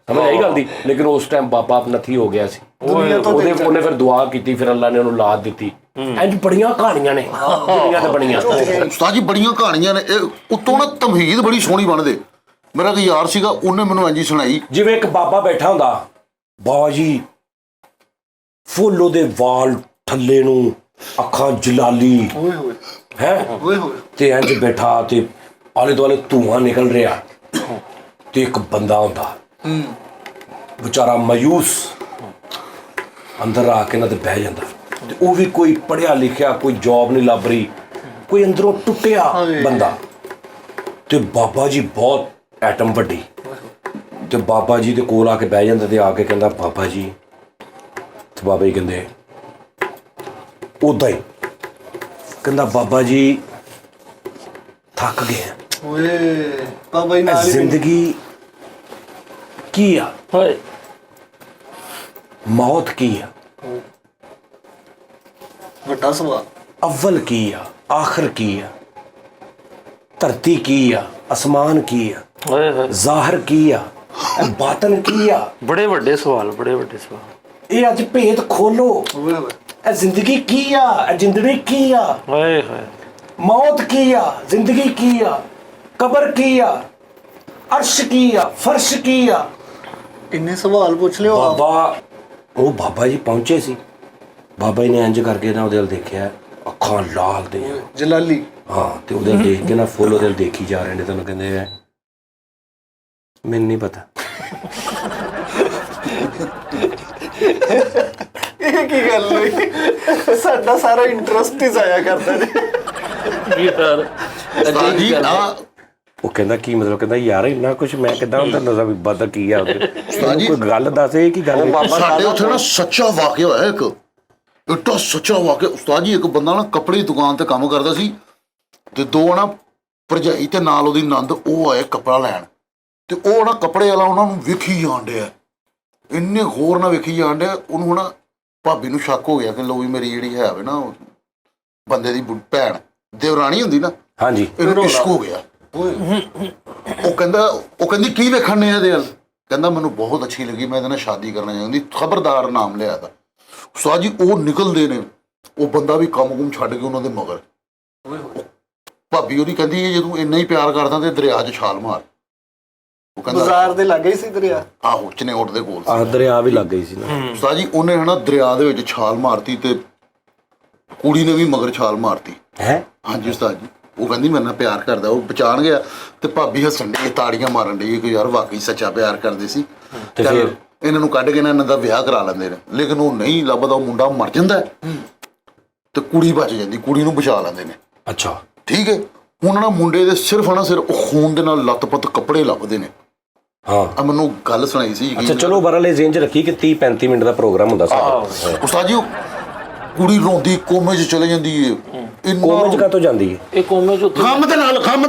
ਸਮਝ ਆਈ ਗੱਲ ਦੀ। ਲੇਕਿਨ ਉਸ ਟਾਈਮ ਬਾਬਾ ਨੱਥੀ ਹੋ ਗਿਆ ਸੀ। ਉਹਨੇ ਫਿਰ ਦੁਆ ਕੀਤੀ, ਫਿਰ ਅੱਲਾ ਨੇ ਉਹਨੂੰ ਲਾਦ ਦਿੱਤੀ। ਇੰਜ ਬੜੀਆਂ ਕਹਾਣੀਆਂ ਨੇ ਦੁਨੀਆ ਤੇ ਬਣੀਆਂ। ਉਸਤਾਦ ਜੀ ਬੜੀਆਂ ਕਹਾਣੀਆਂ ਨੇ। ਇਹ ਉੱਤੋਂ ਨਾ ਤਮਹੀਦ ਬੜੀ ਸੋਹਣੀ ਬਣਦੇ। ਮੇਰਾ ਇੱਕ ਯਾਰ ਸੀਗਾ, ਉਹਨੇ ਮੈਨੂੰ ਇੰਝ ਹੀ ਸੁਣਾਈ। ਜਿਵੇਂ ਇੱਕ ਬਾਬਾ ਬੈਠਾ ਹੁੰਦਾ, ਬਾਬਾ ਜੀ ਫੁੱਲ ਉਹਦੇ ਵਾਲ ਥੱਲੇ ਨੂੰ, ਅੱਖਾਂ ਜਲਾਲੀ ਹੈ ਤੇ ਇੰਜ ਬੈਠਾ ਤੇ ਆਲੇ ਦੁਆਲੇ ਧੂਆਂ ਨਿਕਲ ਰਿਹਾ ਤੇ ਇੱਕ ਬੰਦਾ ਹੁੰਦਾ ਵਿਚਾਰਾ ਮਾਯੂਸ ਅੰਦਰ ਆ ਕੇ ਨਾ ਤੇ ਬਹਿ ਜਾਂਦਾ। ਤੇ ਉਹ ਵੀ ਕੋਈ ਪੜ੍ਹਿਆ ਲਿਖਿਆ, ਕੋਈ ਜੌਬ ਨਹੀਂ ਲੱਭ ਰਹੀ, ਕੋਈ ਅੰਦਰੋਂ ਟੁੱਟਿਆ ਬੰਦਾ। ਤੇ ਬਾਬਾ ਜੀ ਬਹੁਤ ਐਟਮ ਵੱਡੀ, ਤੇ ਬਾਬਾ ਜੀ ਦੇ ਕੋਲ ਆ ਕੇ ਬਹਿ ਜਾਂਦਾ ਤੇ ਆ ਕੇ ਕਹਿੰਦਾ ਬਾਬਾ ਜੀ। ਤੇ ਬਾਬਾ ਜੀ ਕਹਿੰਦੇ ਉੱਦਾਂ ਹੀ ਕਹਿੰਦਾ ਬਾਬਾ ਜੀ ਥੱਕ ਗਏ ਆ, ਓਏ ਬਾਬਾ ਜੀ ਨਾਲ ਹੀ ਜ਼ਿੰਦਗੀ ਕੀ ਆ, ਓਏ ਮੌਤ ਕੀ ਆ, ਵੱਡਾ ਸਵਾਲ। ਅਵਲ ਕੀ ਆ, ਆਖਰ ਕੀ ਆ, ਧਰਤੀ ਕੀ ਆ, ਅਸਮਾਨ ਕੀ ਆ, ਓਏ ਹੋਏ ਜ਼ਾਹਰ ਕੀ ਆ, ਬਾਤਨ ਕੀ ਆ। ਬੜੇ ਵੱਡੇ ਸਵਾਲ, ਬੜੇ ਵੱਡੇ ਸਵਾਲ। ਇਹ ਅੱਜ ਭੇਦ ਖੋਲੋ। ਓਏ ਹੋਏ ਇਹ ਜ਼ਿੰਦਗੀ ਕੀ ਆ, ਇਹ ਜ਼ਿੰਦਗੀ ਕੀ ਆ, ਓਏ ਹੋਏ ਮੌਤ ਕੀ ਆ, ਜ਼ਿੰਦਗੀ ਕੀ ਆ, ਕਬਰ ਕੀ ਆ, ਅਰਸ਼ ਕੀ ਆ, ਫਰਸ਼ ਕੀ ਆ। ਇੰਨੇ ਸਵਾਲ ਪੁੱਛ ਲਿਓ ਆਪ। ਉਹ ਬਾਬਾ ਜੀ ਪਹੁੰਚੇ ਸੀ। ਬਾਬਾ ਜੀ ਨੇ ਇੰਜ ਕਰਕੇ ਨਾ ਉਹਦੇ ਵੱਲ ਦੇਖਿਆ, ਅੱਖਾਂ ਲਾਲ ਦੇ। ਜਲਾਲੀ। ਹਾਂ, ਤੇ ਉਹਦੇ ਵੱਲ ਦੇਖ ਕੇ ਨਾ ਫੁੱਲ ਉਹਦੇ ਵੱਲ ਦੇਖੀ ਜਾ ਰਹੇ ਨੇ। ਤੈਨੂੰ ਕਹਿੰਦੇ ਆ ਮੈਨੂੰ ਨਹੀਂ ਪਤਾ। ਇਹ ਕੀ ਗੱਲ ਹੋਈ? ਸਾਡਾ ਸਾਰਾ ਇੰਟਰਸਟ ਹੀ ਜ਼ਾਇਆ ਕਰਦਾ ਜੀ। ਯਾਰ ਉਸਤਾਦ ਜੀ ਆ ਉਹ ਕਹਿੰਦਾ ਕੀ ਮਤਲਬ? ਕਹਿੰਦਾ ਯਾਰ ਇੰਨਾ ਕੁਛ ਮੈਂ ਕਿੱਦਾਂ ਹੁੰਦਾ ਨਜ਼ਰ ਵੀ ਪਤਾ ਕੀ ਆ ਉਹਦੇ। ਉਸਤਾਦ ਜੀ ਕੋਈ ਗੱਲ ਦੱਸ, ਇਹ ਕੀ ਗੱਲ ਹੈ? ਸਾਡੇ ਉੱਥੇ ਨਾ ਸੱਚਾ ਵਾਕਿਆ ਹੋਇਆ ਇੱਕ, ਇੱਡਾ ਸੱਚਾ ਵਾਕਿਆ। ਉਸਤਾਦ ਜੀ ਇੱਕ ਬੰਦਾ ਨਾ ਕੱਪੜੇ ਦੀ ਦੁਕਾਨ ਤੇ ਕੰਮ ਕਰਦਾ ਸੀ, ਤੇ ਦੋ ਨਾ ਭਰਜਾਈ ਤੇ ਨਾਲ ਉਹਦੀ ਨੰਦ ਉਹ ਆਏ ਕੱਪੜਾ ਲੈਣ। ਤੇ ਉਹ ਨਾ ਕੱਪੜੇ ਵਾਲਾ ਉਹਨਾਂ ਨੂੰ ਵੇਖੀ ਜਾਣ ਡਿਆ, ਇੰਨੇ ਹੋਰ ਨਾ ਵੇਖੀ ਜਾਣ ਡਿਆ। ਉਹਨੂੰ ਹੁਣ ਭਾਬੀ ਨੂੰ ਸ਼ੱਕ ਹੋ ਗਿਆ ਕਿ ਲੋ ਵੀ ਮੇਰੀ ਜਿਹੜੀ ਹੈ ਵੇ ਨਾ ਬੰਦੇ ਦੀ ਭੈਣ ਦੇਵਰਾਣੀ ਹੁੰਦੀ ਨਾ, ਹਾਂਜੀ, ਇਹਨੂੰ ਇਸ਼ਕ ਹੋ ਗਿਆ। ਉਹ ਕਹਿੰਦੀ ਕੀ ਵੇਖਣ ਨੇ ਇਹਦੇ ਵੱਲ? ਕਹਿੰਦਾ ਮੈਨੂੰ ਬਹੁਤ ਅੱਛੀ ਲੱਗੀ, ਮੈਂ ਇਹਦੇ ਨਾਲ ਸ਼ਾਦੀ ਕਰਨਾ ਚਾਹੁੰਦੀ। ਖਬਰਦਾਰ ਨਾਮ ਲਿਆ ਦਾ। ਉਸਤਾਦ ਜੀ ਉਹ ਨਿਕਲਦੇ ਨੇ, ਉਹ ਬੰਦਾ ਵੀ ਕੰਮ ਕੁਮ ਛੱਡ ਕੇ ਉਹਨਾਂ ਦੇ ਮਗਰ। ਭਾਬੀ ਉਹਦੀ ਕਹਿੰਦੀ ਜੇ ਤੂੰ ਇੰਨਾ ਹੀ ਪਿਆਰ ਕਰਦਾ ਤੇ ਦਰਿਆ 'ਚ ਛਾਲ ਮਾਰ। ਉਹ ਕਹਿੰਦਾ ਬਾਜ਼ਾਰ ਦੇ ਲਾਗੇ ਹੀ ਸੀ ਦਰਿਆ। ਆਹੋ, ਚਨੇਉਟ ਦੇ ਕੋਲ ਆਹ ਦਰਿਆ ਵੀ ਲੱਗ ਗਈ ਸੀ ਨਾ। ਉਸਤਾਦ ਜੀ ਉਹਨੇ ਹਨਾ ਦਰਿਆ ਦੇ ਵਿੱਚ ਛਾਲ ਮਾਰਤੀ ਤੇ ਕੁੜੀ ਨੇ ਵੀ ਮਗਰ ਛਾਲ ਮਾਰਤੀ। ਹੈ ਹਾਂਜੀ ਉਸਤਾਦ ਜੀ, ਉਹ ਕਹਿੰਦੀ ਮੇਰੇ ਨਾਲ ਪਿਆਰ ਕਰਦਾ, ਉਹ ਬਚਾਣ ਗਿਆ। ਤੇ ਭਾਬੀ ਹੱਸਣ ਡਈ, ਤਾੜੀਆਂ ਮਾਰਨ ਡਈ ਕਿ ਯਾਰ ਵਾਕਈ ਸੱਚਾ ਪਿਆਰ ਕਰਦੇ ਸੀ। ਤੇ ਚੱਲ ਫਿਰ? ਇਹਨਾਂ ਨੂੰ ਕੱਢ ਕੇ ਨਾ ਇਹਨਾਂ ਦਾ ਵਿਆਹ ਕਰਾ ਲੈਂਦੇ ਨੇ। ਲੇਕਿਨ ਉਹ ਨਹੀਂ ਲੱਭਦਾ, ਉਹ ਮੁੰਡਾ ਮਰ ਜਾਂਦਾ ਤੇ ਕੁੜੀ ਬਚ ਜਾਂਦੀ, ਕੁੜੀ ਨੂੰ ਬਚਾ ਲੈਂਦੇ ਨੇ। ਅੱਛਾ, ਠੀਕ ਹੈ। ਹੁਣ ਨਾ ਮੁੰਡੇ ਦੇ ਸਿਰਫ ਉਹ ਖੂਨ ਦੇ ਨਾਲ ਲੱਤ-ਪੱਤ ਕੱਪੜੇ ਲੱਭਦੇ ਨੇ। ਹਾਂ। ਆ ਮੈਨੂੰ ਗੱਲ ਸੁਣਾਈ ਸੀ। ਅੱਛਾ ਚਲੋ, ਬਰਲੇ ਰੇਂਜ ਰੱਖੀ ਕਿ 30-35 ਮਿੰਟ ਦਾ ਪ੍ਰੋਗਰਾਮ ਹੁੰਦਾ ਸਾਡਾ। ਉਸਤਾਦ ਜੀ ਉਹ ਕੁੜੀ ਰੋਂਦੀ ਕੋਮੇ 'ਚ ਚਲੇ ਜਾਂਦੀ ਏ। ਕੋਮੇ 'ਚ ਕਾਹਤੋਂ ਜਾਂਦੀ ਹੈ? ਇਹ ਕੋਮੇ ਚ ਉੱਥੇ ਖੰਮ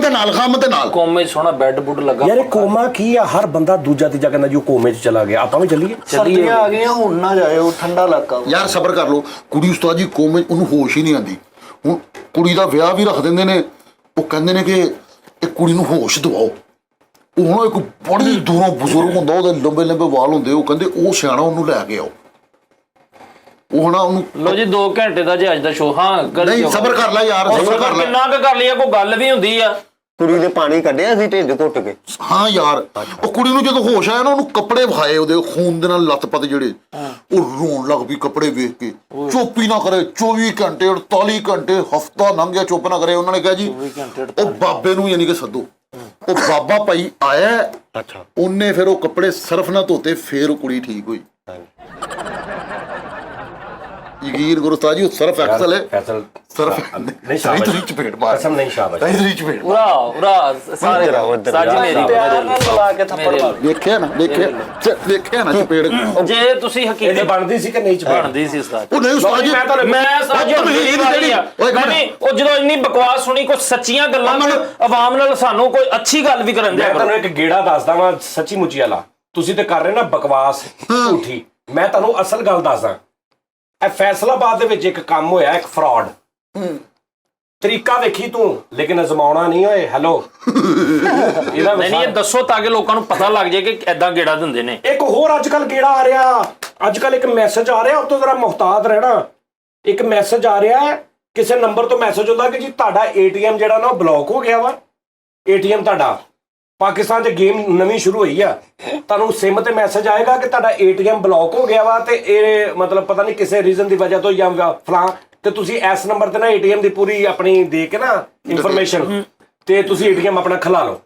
ਦੇ ਨਾਲ ਕੋਮੇ ਚ ਸੋਹਣਾ ਬੈੱਡ ਬੁੱਡ ਲੱਗਾ। ਯਾਰ ਇਹ ਕੋਮਾ ਕੀ ਆ? ਹਰ ਬੰਦਾ ਦੂਜਾ ਤੀਜਾ ਕਹਿੰਦਾ ਜੀ ਉਹ ਕੋਮੇ 'ਚ ਚਲਾ ਗਿਆ, ਆਪਾਂ ਵੀ ਚੱਲੀਏ। ਸਰਦੀਆਂ ਆ ਗਈਆਂ, ਹੁਣ ਨਾ ਜਾਇਓ, ਠੰਡਾ ਇਲਾਕਾ ਵਾ। ਯਾਰ ਸਬਰ ਕਰ ਲਓ। ਕੁੜੀ ਉਸਤਾਦ ਜੀ ਕੋਮੇ, ਉਹਨੂੰ ਹੋਸ਼ ਹੀ ਨਹੀਂ ਆਉਂਦੀ। ਹੁਣ ਕੁੜੀ ਦਾ ਵਿਆਹ ਵੀ ਰੱਖ ਦਿੰਦੇ ਨੇ। ਉਹ ਕਹਿੰਦੇ ਨੇ ਕਿ ਇਹ ਕੁੜੀ ਨੂੰ ਹੋਸ਼ ਦਿਵਾਓ। ਉਹ ਹੁਣ ਇੱਕ ਬੜੀ ਦੂਰੋਂ ਬਜ਼ੁਰਗ ਹੁੰਦਾ, ਉਹਦੇ ਲੰਬੇ ਲੰਬੇ ਵਾਲ ਹੁੰਦੇ। ਉਹ ਕਹਿੰਦੇ ਉਹ ਸਿਆਣਾ, ਉਹਨੂੰ ਲੈ ਕੇ ਆਓ। ਉਹ ਹਨਾ ਉਹਨੂੰ ਲੋ ਜੀ 2 ਘੰਟੇ ਦਾ ਜੇ ਅੱਜ ਦਾ ਸ਼ੋਅ। ਹਾਂ ਨਹੀਂ ਸਬਰ ਕਰ ਲੈ ਯਾਰ, ਸਬਰ ਕਰ ਲੈ। ਕਿੰਨਾ ਕੁ ਕਰ ਲਿਆ, ਕੋਈ ਗੱਲ ਵੀ ਹੁੰਦੀ ਆ। ਕੁੜੀ ਦੇ ਪਾਣੀ ਕੱਢਿਆ ਸੀ ਢਿੱਡ ਘੁੱਟ ਕੇ। ਹਾਂ ਯਾਰ, ਉਹ ਕੁੜੀ ਨੂੰ ਜਦੋਂ ਹੋਸ਼ ਆਇਆ ਨਾ, ਉਹਨੂੰ ਕੱਪੜੇ ਵਿਖਾਏ ਉਹਦੇ ਖੂਨ ਦੇ ਨਾਲ ਲੱਤ-ਪੱਤ ਜਿਹੜੇ। ਉਹ ਰੋਣ ਲੱਗ ਪਈ ਕੱਪੜੇ ਵੇਖ ਕੇ। ਚੁੱਪ ਹੀ ਨਾ ਕਰੇ 24 ਘੰਟੇ 48 ਘੰਟੇ, ਹਫਤਾ ਲੰਘ ਗਿਆ, ਚੁੱਪ ਨਾ ਕਰੇ। ਉਹਨਾਂ ਨੇ ਕਿਹਾ ਜੀ ਉਹ ਬਾਬੇ ਨੂੰ ਯਾਨੀ ਕਿ ਸੱਦੋ। ਉਹ ਬਾਬਾ ਭਾਈ ਆਇਆ। ਅੱਛਾ। ਉਹਨੇ ਫਿਰ ਉਹ ਕੱਪੜੇ ਸਰਫ ਨਾਲ ਧੋਤੇ, ਫਿਰ ਉਹ ਕੁੜੀ ਠੀਕ ਹੋਈ। ਯਕੀਨ ਕਰੋ ਉਸਤਾਦ ਜੀ, ਉਹ ਸਰਫ ਐਕਸਲ ਹੈ। ਫੈਸਲ ਸਰਫ ਨਹੀਂ ਸਾਰੀ ਤੁਸੀਂ ਚਪੇੜ ਮਾਰ। ਕਸਮ ਨਹੀਂ ਸ਼ਾਬਾਸ਼। ਸਾਰੀ ਚਪੇੜ ਮਾਰ। ਉਰਾ ਸਾਰੇ ਸਾਜੀ ਮੇਰੀ ਪਿਆਰ ਨਾਲ ਮਿਲਾ ਕੇ ਥੱਪੜ ਮਾਰ। ਵੇਖਿਆ ਨਾ ਚਪੇੜ। ਜੇ ਤੁਸੀਂ ਇਹਨੇ ਹਕੀਕਤ ਬਣਦੀ ਸੀ ਕਿ ਨਹੀਂ ਚ ਬਣਦੀ ਸੀ ਉਸਤਾਦ। ਉਹ ਨਹੀਂ ਉਸਤਾਦ ਜੀ, ਮੈਂ ਸਾਜੀ ਉਹ ਜਦੋਂ ਇੰਨੀ ਬਕਵਾਸ ਸੁਣੀ, ਕੁਝ ਸੱਚੀਆਂ ਗੱਲਾਂ ਆਵਾਮ ਨਾਲ ਸਾਨੂੰ ਕੋਈ ਅੱਛੀ ਗੱਲ ਵੀ ਕਰਨ ਮੈਂ ਦਿਆ ਤੁਹਾਨੂੰ ਇੱਕ ਗੇੜਾ ਦੱਸਦਾ ਵਾਂ ਸੱਚੀ ਮੁੱਚੀ ਵਾਲਾ। ਤੁਸੀਂ ਤੇ ਕਰ ਰਹੇ ਨਾ ਬਕਵਾਸ ਝੂਠੀ। ਮੈਂ ਤੁਹਾਨੂੰ ਅਸਲ ਗੱਲ ਦੱਸਦਾ। ਇਹ ਫੈਸਲਾਬਾਦ ਦੇ ਵਿੱਚ ਇੱਕ ਕੰਮ ਹੋਇਆ, ਇੱਕ ਫਰਾਡ। ਤਰੀਕਾ ਵੇਖੀ ਤੂੰ, ਲੇਕਿਨ ਅਜ਼ਮਾਉਣਾ ਨਹੀਂ ਓਏ। ਹੈਲੋ ਇਹਦਾ ਨਹੀਂ ਇਹ ਦੱਸੋ ਤਾਂ ਕਿ ਲੋਕਾਂ ਨੂੰ ਪਤਾ ਲੱਗ ਜਾਏ ਕਿ ਐਦਾਂ ਗੇੜਾ ਦਿੰਦੇ ਨੇ। ਇੱਕ ਹੋਰ ਅੱਜ ਕੱਲ ਗੇੜਾ ਆ ਰਿਹਾ, ਅੱਜ ਕੱਲ ਇੱਕ ਮੈਸੇਜ ਆ ਰਿਹਾ, ਉਹ ਤੋਂ ਜ਼ਰਾ ਮੁਹਤਾਤ ਰਹਿਣਾ। ਇੱਕ ਮੈਸੇਜ ਆ ਰਿਹਾ ਹੈ, ਕਿਸੇ ਨੰਬਰ ਤੋਂ ਮੈਸੇਜ ਹੁੰਦਾ ਕਿ ਜੀ ਤੁਹਾਡਾ ਏਟੀਐਮ ਜਿਹੜਾ ਨਾ ਉਹ ਬਲੌਕ ਹੋ ਗਿਆ ਵਾ। ਏਟੀਐਮ ਤੁਹਾਡਾ ਪਾਕਿਸਤਾਨ 'ਚ ਗੇਮ ਨਵੀਂ ਸ਼ੁਰੂ ਹੋਈ ਆ, ਤੁਹਾਨੂੰ ਸਿਮ ਤੇ ਮੈਸੇਜ ਆਏਗਾ ਕਿ ਤੁਹਾਡਾ ਏਟੀਐਮ ਬਲੌਕ ਹੋ ਗਿਆ ਵਾ ਤੇ ਇਹ ਮਤਲਬ ਪਤਾ ਨਹੀਂ ਕਿਸੇ ਰੀਜ਼ਨ ਦੀ ਵਜ੍ਹਾ ਤੋਂ ਜਾਂ ਫਲਾਂ, ਤੇ ਤੁਸੀਂ ਇਸ ਨੰਬਰ ਤੇ ਨਾ ਏਟੀਐਮ ਦੀ ਪੂਰੀ ਆਪਣੀ ਦੇ ਕੇ ਨਾ ਇਨਫੋਰਮੇਸ਼ਨ ਤੇ ਤੁਸੀਂ ਏਟੀਐਮ ਆਪਣਾ ਖਲਾ ਲਓ।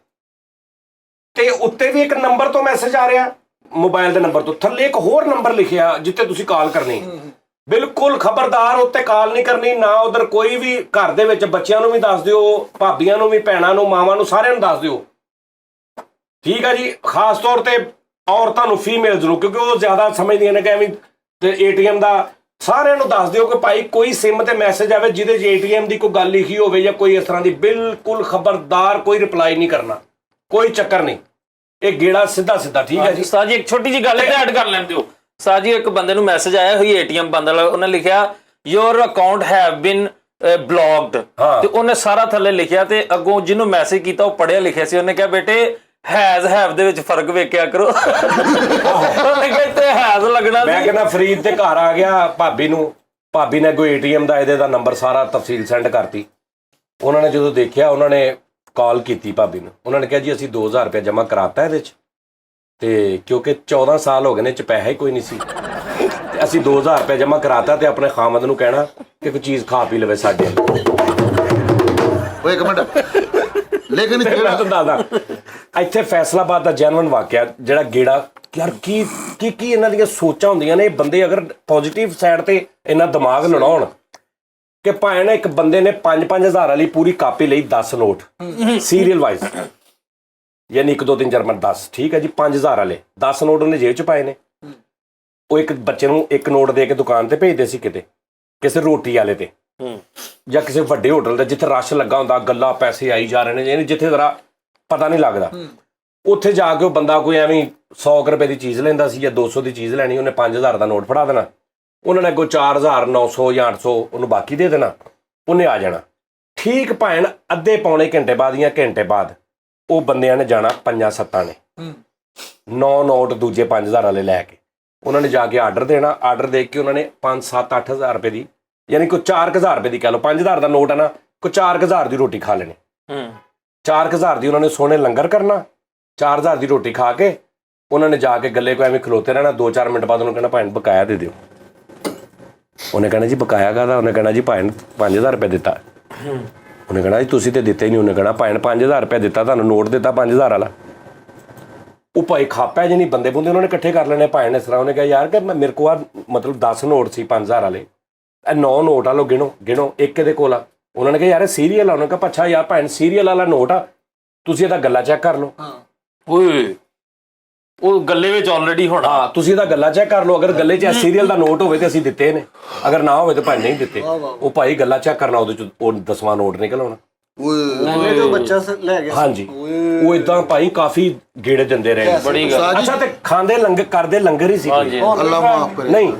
ਤੇ ਉੱਤੇ ਵੀ ਇੱਕ ਨੰਬਰ ਤੋਂ ਮੈਸੇਜ ਆ ਰਿਹਾ, ਮੋਬਾਈਲ ਦੇ ਨੰਬਰ ਤੋਂ, ਥੱਲੇ ਇੱਕ ਹੋਰ ਨੰਬਰ ਲਿਖਿਆ ਜਿੱਤੇ ਤੁਸੀਂ ਕਾਲ ਕਰਨੀ। ਬਿਲਕੁਲ ਖਬਰਦਾਰ, ਉੱਤੇ ਕਾਲ ਨਹੀਂ ਕਰਨੀ ਨਾ। ਉਧਰ ਕੋਈ ਵੀ ਘਰ ਦੇ ਵਿੱਚ ਬੱਚਿਆਂ ਨੂੰ ਵੀ ਦੱਸ ਦਿਓ, ਭਾਬੀਆਂ ਨੂੰ ਵੀ, ਭੈਣਾਂ ਨੂੰ, ਮਾਵਾਂ ਨੂੰ, ਸਾਰਿਆਂ ਨੂੰ ਦੱਸ ਦਿਓ, ਠੀਕ ਆ ਜੀ। ਖਾਸ ਤੌਰ ਤੇ ਔਰਤਾਂ ਨੂੰ, ਫੀਮੇਲਸ ਨੂੰ, ਕਿਉਂਕਿ ਉਹ ਜ਼ਿਆਦਾ ਸਮਝਦੀਆਂ ਨੇ ਕਿ ਐਵੇਂ ਤੇ ਏਟੀਐਮ ਦਾ। ਸਾਰਿਆਂ ਨੂੰ ਦੱਸ ਦਿਓ ਕਿ ਭਾਈ ਕੋਈ ਸਿਮ ਤੇ ਮੈਸੇਜ ਆਵੇ ਜਿਹਦੇ 'ਚ ਏਟੀਐਮ ਦੀ ਕੋਈ ਗੱਲ ਲਿਖੀ ਹੋਵੇ ਜਾਂ ਕੋਈ ਇਸ ਤਰ੍ਹਾਂ ਦੀ, ਬਿਲਕੁਲ ਖਬਰਦਾਰ, ਕੋਈ ਰਿਪਲਾਈ ਨਹੀਂ ਕਰਨਾ, ਕੋਈ ਚੱਕਰ ਨਹੀਂ। ਇਹ ਗੇੜਾ ਸਿੱਧਾ ਸਿੱਧਾ, ਠੀਕ ਹੈ ਜੀ। ਉਸਤਾਦ ਜੀ ਇੱਕ ਛੋਟੀ ਜਿਹੀ ਗੱਲ ਤੇ ਐਡ ਕਰ ਲੈਣ ਦਿਓ। ਉਸਤਾਦ ਜੀ ਇੱਕ ਬੰਦੇ ਨੂੰ ਮੈਸੇਜ ਆਇਆ ਹੋਈ ਏਟੀਐਮ ਬੰਦ ਵਾਲਾ, ਉਹਨੇ ਲਿਖਿਆ ਯੋਰ ਅਕਾਊਂਟ ਹੈਵ ਬੀਨ ਬਲੌਕਡ, ਤੇ ਉਹਨੇ ਸਾਰਾ ਥੱਲੇ ਲਿਖਿਆ ਤੇ ਅੱਗੋਂ ਜਿਹਨੂੰ ਮੈਸੇਜ ਕੀਤਾ ਉਹ ਪੜ੍ਹਿਆ ਲਿਖਿਆ ਸੀ। ਉਹਨੇ ਕਿਹਾ ਬੇਟੇ ਹੈਵ ਦੇ ਵਿੱਚ ਫਰਕ ਵੇਖਿਆ ਕਰੋ। ਉਹਨੇ ਕਿਹਾ ਤੇ ਹੈਜ਼ ਲੱਗਣਾ ਮੈਂ ਕਹਿੰਦਾ ਫਰੀਦ ਤੇ ਘਰ ਆ ਗਿਆ ਭਾਬੀ ਨੂੰ, ਭਾਬੀ ਨੇ ਕੋਈ ਏਟੀਐਮ ਦਾ ਇਹਦੇ ਦਾ ਨੰਬਰ ਸਾਰਾ ਤਫਸੀਲ ਸੈਂਡ ਕਰਤੀ। ਉਹਨਾਂ ਨੇ ਜਦੋਂ ਦੇਖਿਆ, ਉਹਨਾਂ ਨੇ ਕਾਲ ਕੀਤੀ ਭਾਬੀ ਨੂੰ, ਉਹਨਾਂ ਨੇ ਕਿਹਾ ਜੀ ਅਸੀਂ 2000 ਰੁਪਏ ਜਮ੍ਹਾਂ ਕਰਾਤਾ ਇਹਦੇ 'ਚ, ਤੇ ਕਿਉਂਕਿ 14 ਸਾਲ ਹੋ ਗਏ ਨੇ, 'ਚ ਪੈਸਾ ਹੀ ਕੋਈ ਨਹੀਂ ਸੀ, ਤੇ ਅਸੀਂ 2000 ਰੁਪਏ ਜਮ੍ਹਾਂ ਕਰਾਤਾ ਤੇ ਆਪਣੇ ਖਾਮਦ ਨੂੰ ਕਹਿਣਾ ਕਿ ਕੋਈ ਚੀਜ਼ ਖਾ ਪੀ ਲਵੇ ਸਾਡੇ। ਓਏ ਇੱਕ ਮਿੰਟ, ਲੇਕਿਨ ਮੈਂ ਜਿਹੜਾ ਤੁਹਾਨੂੰ ਦੱਸਦਾ ਇੱਥੇ ਫੈਸਲਾਬਾਦ ਦਾ ਜੈਨੂਇਨ ਵਾਕਿਆ ਜਿਹੜਾ ਗੇੜਾ, ਯਾਰ ਕੀ ਇਹਨਾਂ ਦੀਆਂ ਸੋਚਾਂ ਹੁੰਦੀਆਂ ਨੇ। ਬੰਦੇ ਅਗਰ ਪੋਜ਼ਿਟਿਵ ਸਾਈਡ ਤੇ ਇੰਨਾ ਦਿਮਾਗ ਲੜਾਉਣ ਕਿ ਭਾਵੇਂ ਨਾ ਇੱਕ ਬੰਦੇ ਨੇ 5-5000 ਵਾਲੀ ਪੂਰੀ ਕਾਪੀ ਲਈ 10 ਨੋਟ ਸੀਰੀਅਲ ਵਾਈਜ਼, ਯਾਨੀ 1 2 3 4 5 10, ਠੀਕ ਹੈ ਜੀ। 5000 ਵਾਲੇ 10 ਨੋਟ ਉਹਨੇ ਜੇਬ 'ਚ ਪਾਏ ਨੇ। ਉਹ ਇੱਕ ਬੱਚੇ ਨੂੰ ਇੱਕ ਨੋਟ ਦੇ ਕੇ ਦੁਕਾਨ ਤੇ ਭੇਜਦੇ ਸੀ, ਕਿਤੇ ਕਿਸੇ ਰੋਟੀ ਵਾਲੇ ਤੇ ਜਾਂ ਕਿਸੇ ਵੱਡੇ ਹੋਟਲ ਤੇ ਜਿੱਥੇ ਰਸ਼ ਲੱਗਾ ਹੁੰਦਾ, ਗੱਲਾਂ ਪੈਸੇ ਆਈ ਜਾ ਰਹੇ ਨੇ, ਯਾਨੀ ਜਿੱਥੇ ਜ਼ਰਾ ਪਤਾ ਨਹੀਂ ਲੱਗਦਾ। ਉੱਥੇ ਜਾ ਕੇ ਉਹ ਬੰਦਾ ਕੋਈ ਐਵੇਂ 100 ਰੁਪਏ ਦੀ ਚੀਜ਼ ਲੈਂਦਾ ਸੀ ਜਾਂ 200 ਦੀ ਚੀਜ਼ ਲੈਣੀ, ਉਹਨੇ 5000 ਦਾ ਨੋਟ ਫੜਾ ਦੇਣਾ, ਉਹਨਾਂ ਨੇ ਅੱਗੋਂ 4900 ਜਾਂ 800 ਉਹਨੂੰ ਬਾਕੀ ਦੇ ਦੇਣਾ, ਉਹਨੇ ਆ ਜਾਣਾ। ਠੀਕ ਭਾਵੇਂ ਅੱਧੇ ਪੌਣੇ ਘੰਟੇ ਬਾਅਦ ਜਾਂ ਘੰਟੇ ਬਾਅਦ ਉਹ ਬੰਦਿਆਂ ਨੇ ਜਾਣਾ 5-7 ਨੇ 9 ਨੋਟ ਦੂਜੇ 5000 ਵਾਲੇ ਲੈ ਕੇ, ਉਹਨਾਂ ਨੇ ਜਾ ਕੇ ਆਰਡਰ ਦੇਣਾ। ਆਰਡਰ ਦੇ ਕੇ ਉਹਨਾਂ ਨੇ 5-7-8000 ਰੁਪਏ ਦੀ, ਯਾਨੀ ਕੋਈ 4000 ਰੁਪਏ ਦੀ ਕਹਿ ਲਓ, 5000 ਦਾ ਨੋਟ ਹੈ ਨਾ, ਕੋਈ 4000 ਦੀ ਰੋਟੀ ਖਾ ਲੈਣੀ। 4000 ਦੀ ਉਹਨਾਂ ਨੇ ਸੋਹਣੇ ਲੰਗਰ ਕਰਨਾ। 4000 ਦੀ ਰੋਟੀ ਖਾ ਕੇ ਉਹਨਾਂ ਨੇ ਜਾ ਕੇ ਗੱਲੇ ਕੋ ਐਵੇਂ ਖਲੋਤੇ ਰਹਿਣਾ। 2-4 ਮਿੰਟ ਬਾਅਦ ਉਹਨੂੰ ਕਹਿਣਾ ਭਾਈ ਬਕਾਇਆ ਦੇ ਦਿਓ। ਉਹਨੇ ਕਹਿਣਾ ਜੀ ਬਕਾਇਆ ਕਾਹਦਾ? ਉਹਨੇ ਕਹਿਣਾ ਜੀ ਭਾਈ 5000 ਰੁਪਏ ਦਿੱਤਾ। ਉਹਨੇ ਕਹਿਣਾ ਜੀ ਤੁਸੀਂ ਤੇ ਦਿੱਤੇ ਨਹੀਂ। ਉਹਨੇ ਕਹਿਣਾ ਭਾਈ 5000 ਰੁਪਏ ਦਿੱਤਾ, ਤੁਹਾਨੂੰ ਨੋਟ ਦਿੱਤਾ 5000 ਵਾਲਾ। ਉਹ ਭਾਈ ਖਾਪਿਆ ਜੀ ਨਹੀਂ, ਬੰਦੇ ਬੁੰਦੇ ਉਹਨਾਂ ਨੇ ਇਕੱਠੇ ਕਰ ਲੈਣੇ ਭਾਈ ਨੇ। ਇਸ ਤਰ੍ਹਾਂ ਉਹਨੇ ਕਿਹਾ ਯਾਰ ਕਿ ਮੇਰੇ ਕੋਲ ਮਤਲਬ 10 ਨੋਟ ਸੀ 5000 ਵਾਲੇ, ਇਹ 9 ਨੋਟ ਆ ਲੋ, ਗਿਣੋ ਇੱਕ ਇਹਦੇ ਕੋਲ ਆ। ਉਹਨਾਂ ਨੇ ਕਿਹਾ ਯਾਰ ਇਹ ਸੀਰੀਅਲ ਆ। ਉਹਨੇ ਕਿਹਾ ਅੱਛਾ ਯਾਰ ਭਾਈ ਸੀਰੀਅਲ ਵਾਲਾ ਨੋਟ ਆ, ਤੁਸੀਂ ਇਹਦਾ ਗੱਲਾ ਚੈੱਕ ਕਰ ਲਓ। ਓਏ ਉਹ ਗੱਲੇ ਵਿੱਚ ਆਲਰੇਡੀ ਹੋਣਾ। ਹਾਂ ਤੁਸੀਂ ਇਹਦਾ ਗੱਲਾ ਚੈੱਕ ਕਰ ਲਓ, ਅਗਰ ਗੱਲੇ 'ਚ ਸੀਰੀਅਲ ਦਾ ਨੋਟ ਹੋਵੇ ਤੇ ਅਸੀਂ ਦਿੱਤੇ ਨੇ, ਅਗਰ ਨਾ ਹੋਵੇ ਤਾਂ ਭਾਈ ਨਹੀਂ ਦਿੱਤੇ। ਉਹ ਭਾਈ ਗੱਲਾ ਚੈੱਕ ਕਰਨਾ, ਉਹਦੇ 'ਚ ਉਹ 10ਵਾਂ ਨੋਟ ਨਿਕਲ ਆਉਣਾ। ਉਹਨੇ ਜੋ ਬੱਚਾ ਲੈ ਗਿਆ। ਹਾਂਜੀ ਉਹ ਇਦਾਂ ਭਾਈ ਕਾਫੀ ਗੇੜੇ ਦਿੰਦੇ ਰਹੇ। ਬੜੀ ਗੱਲ। ਅੱਛਾ ਤੇ ਖਾਂਦੇ ਲੰਗਰ ਕਰਦੇ ਲੰਗਰ ਹੀ ਸੀ। ਅੱਲਾ ਮਾਫ ਕਰੇ। ਨਹੀਂ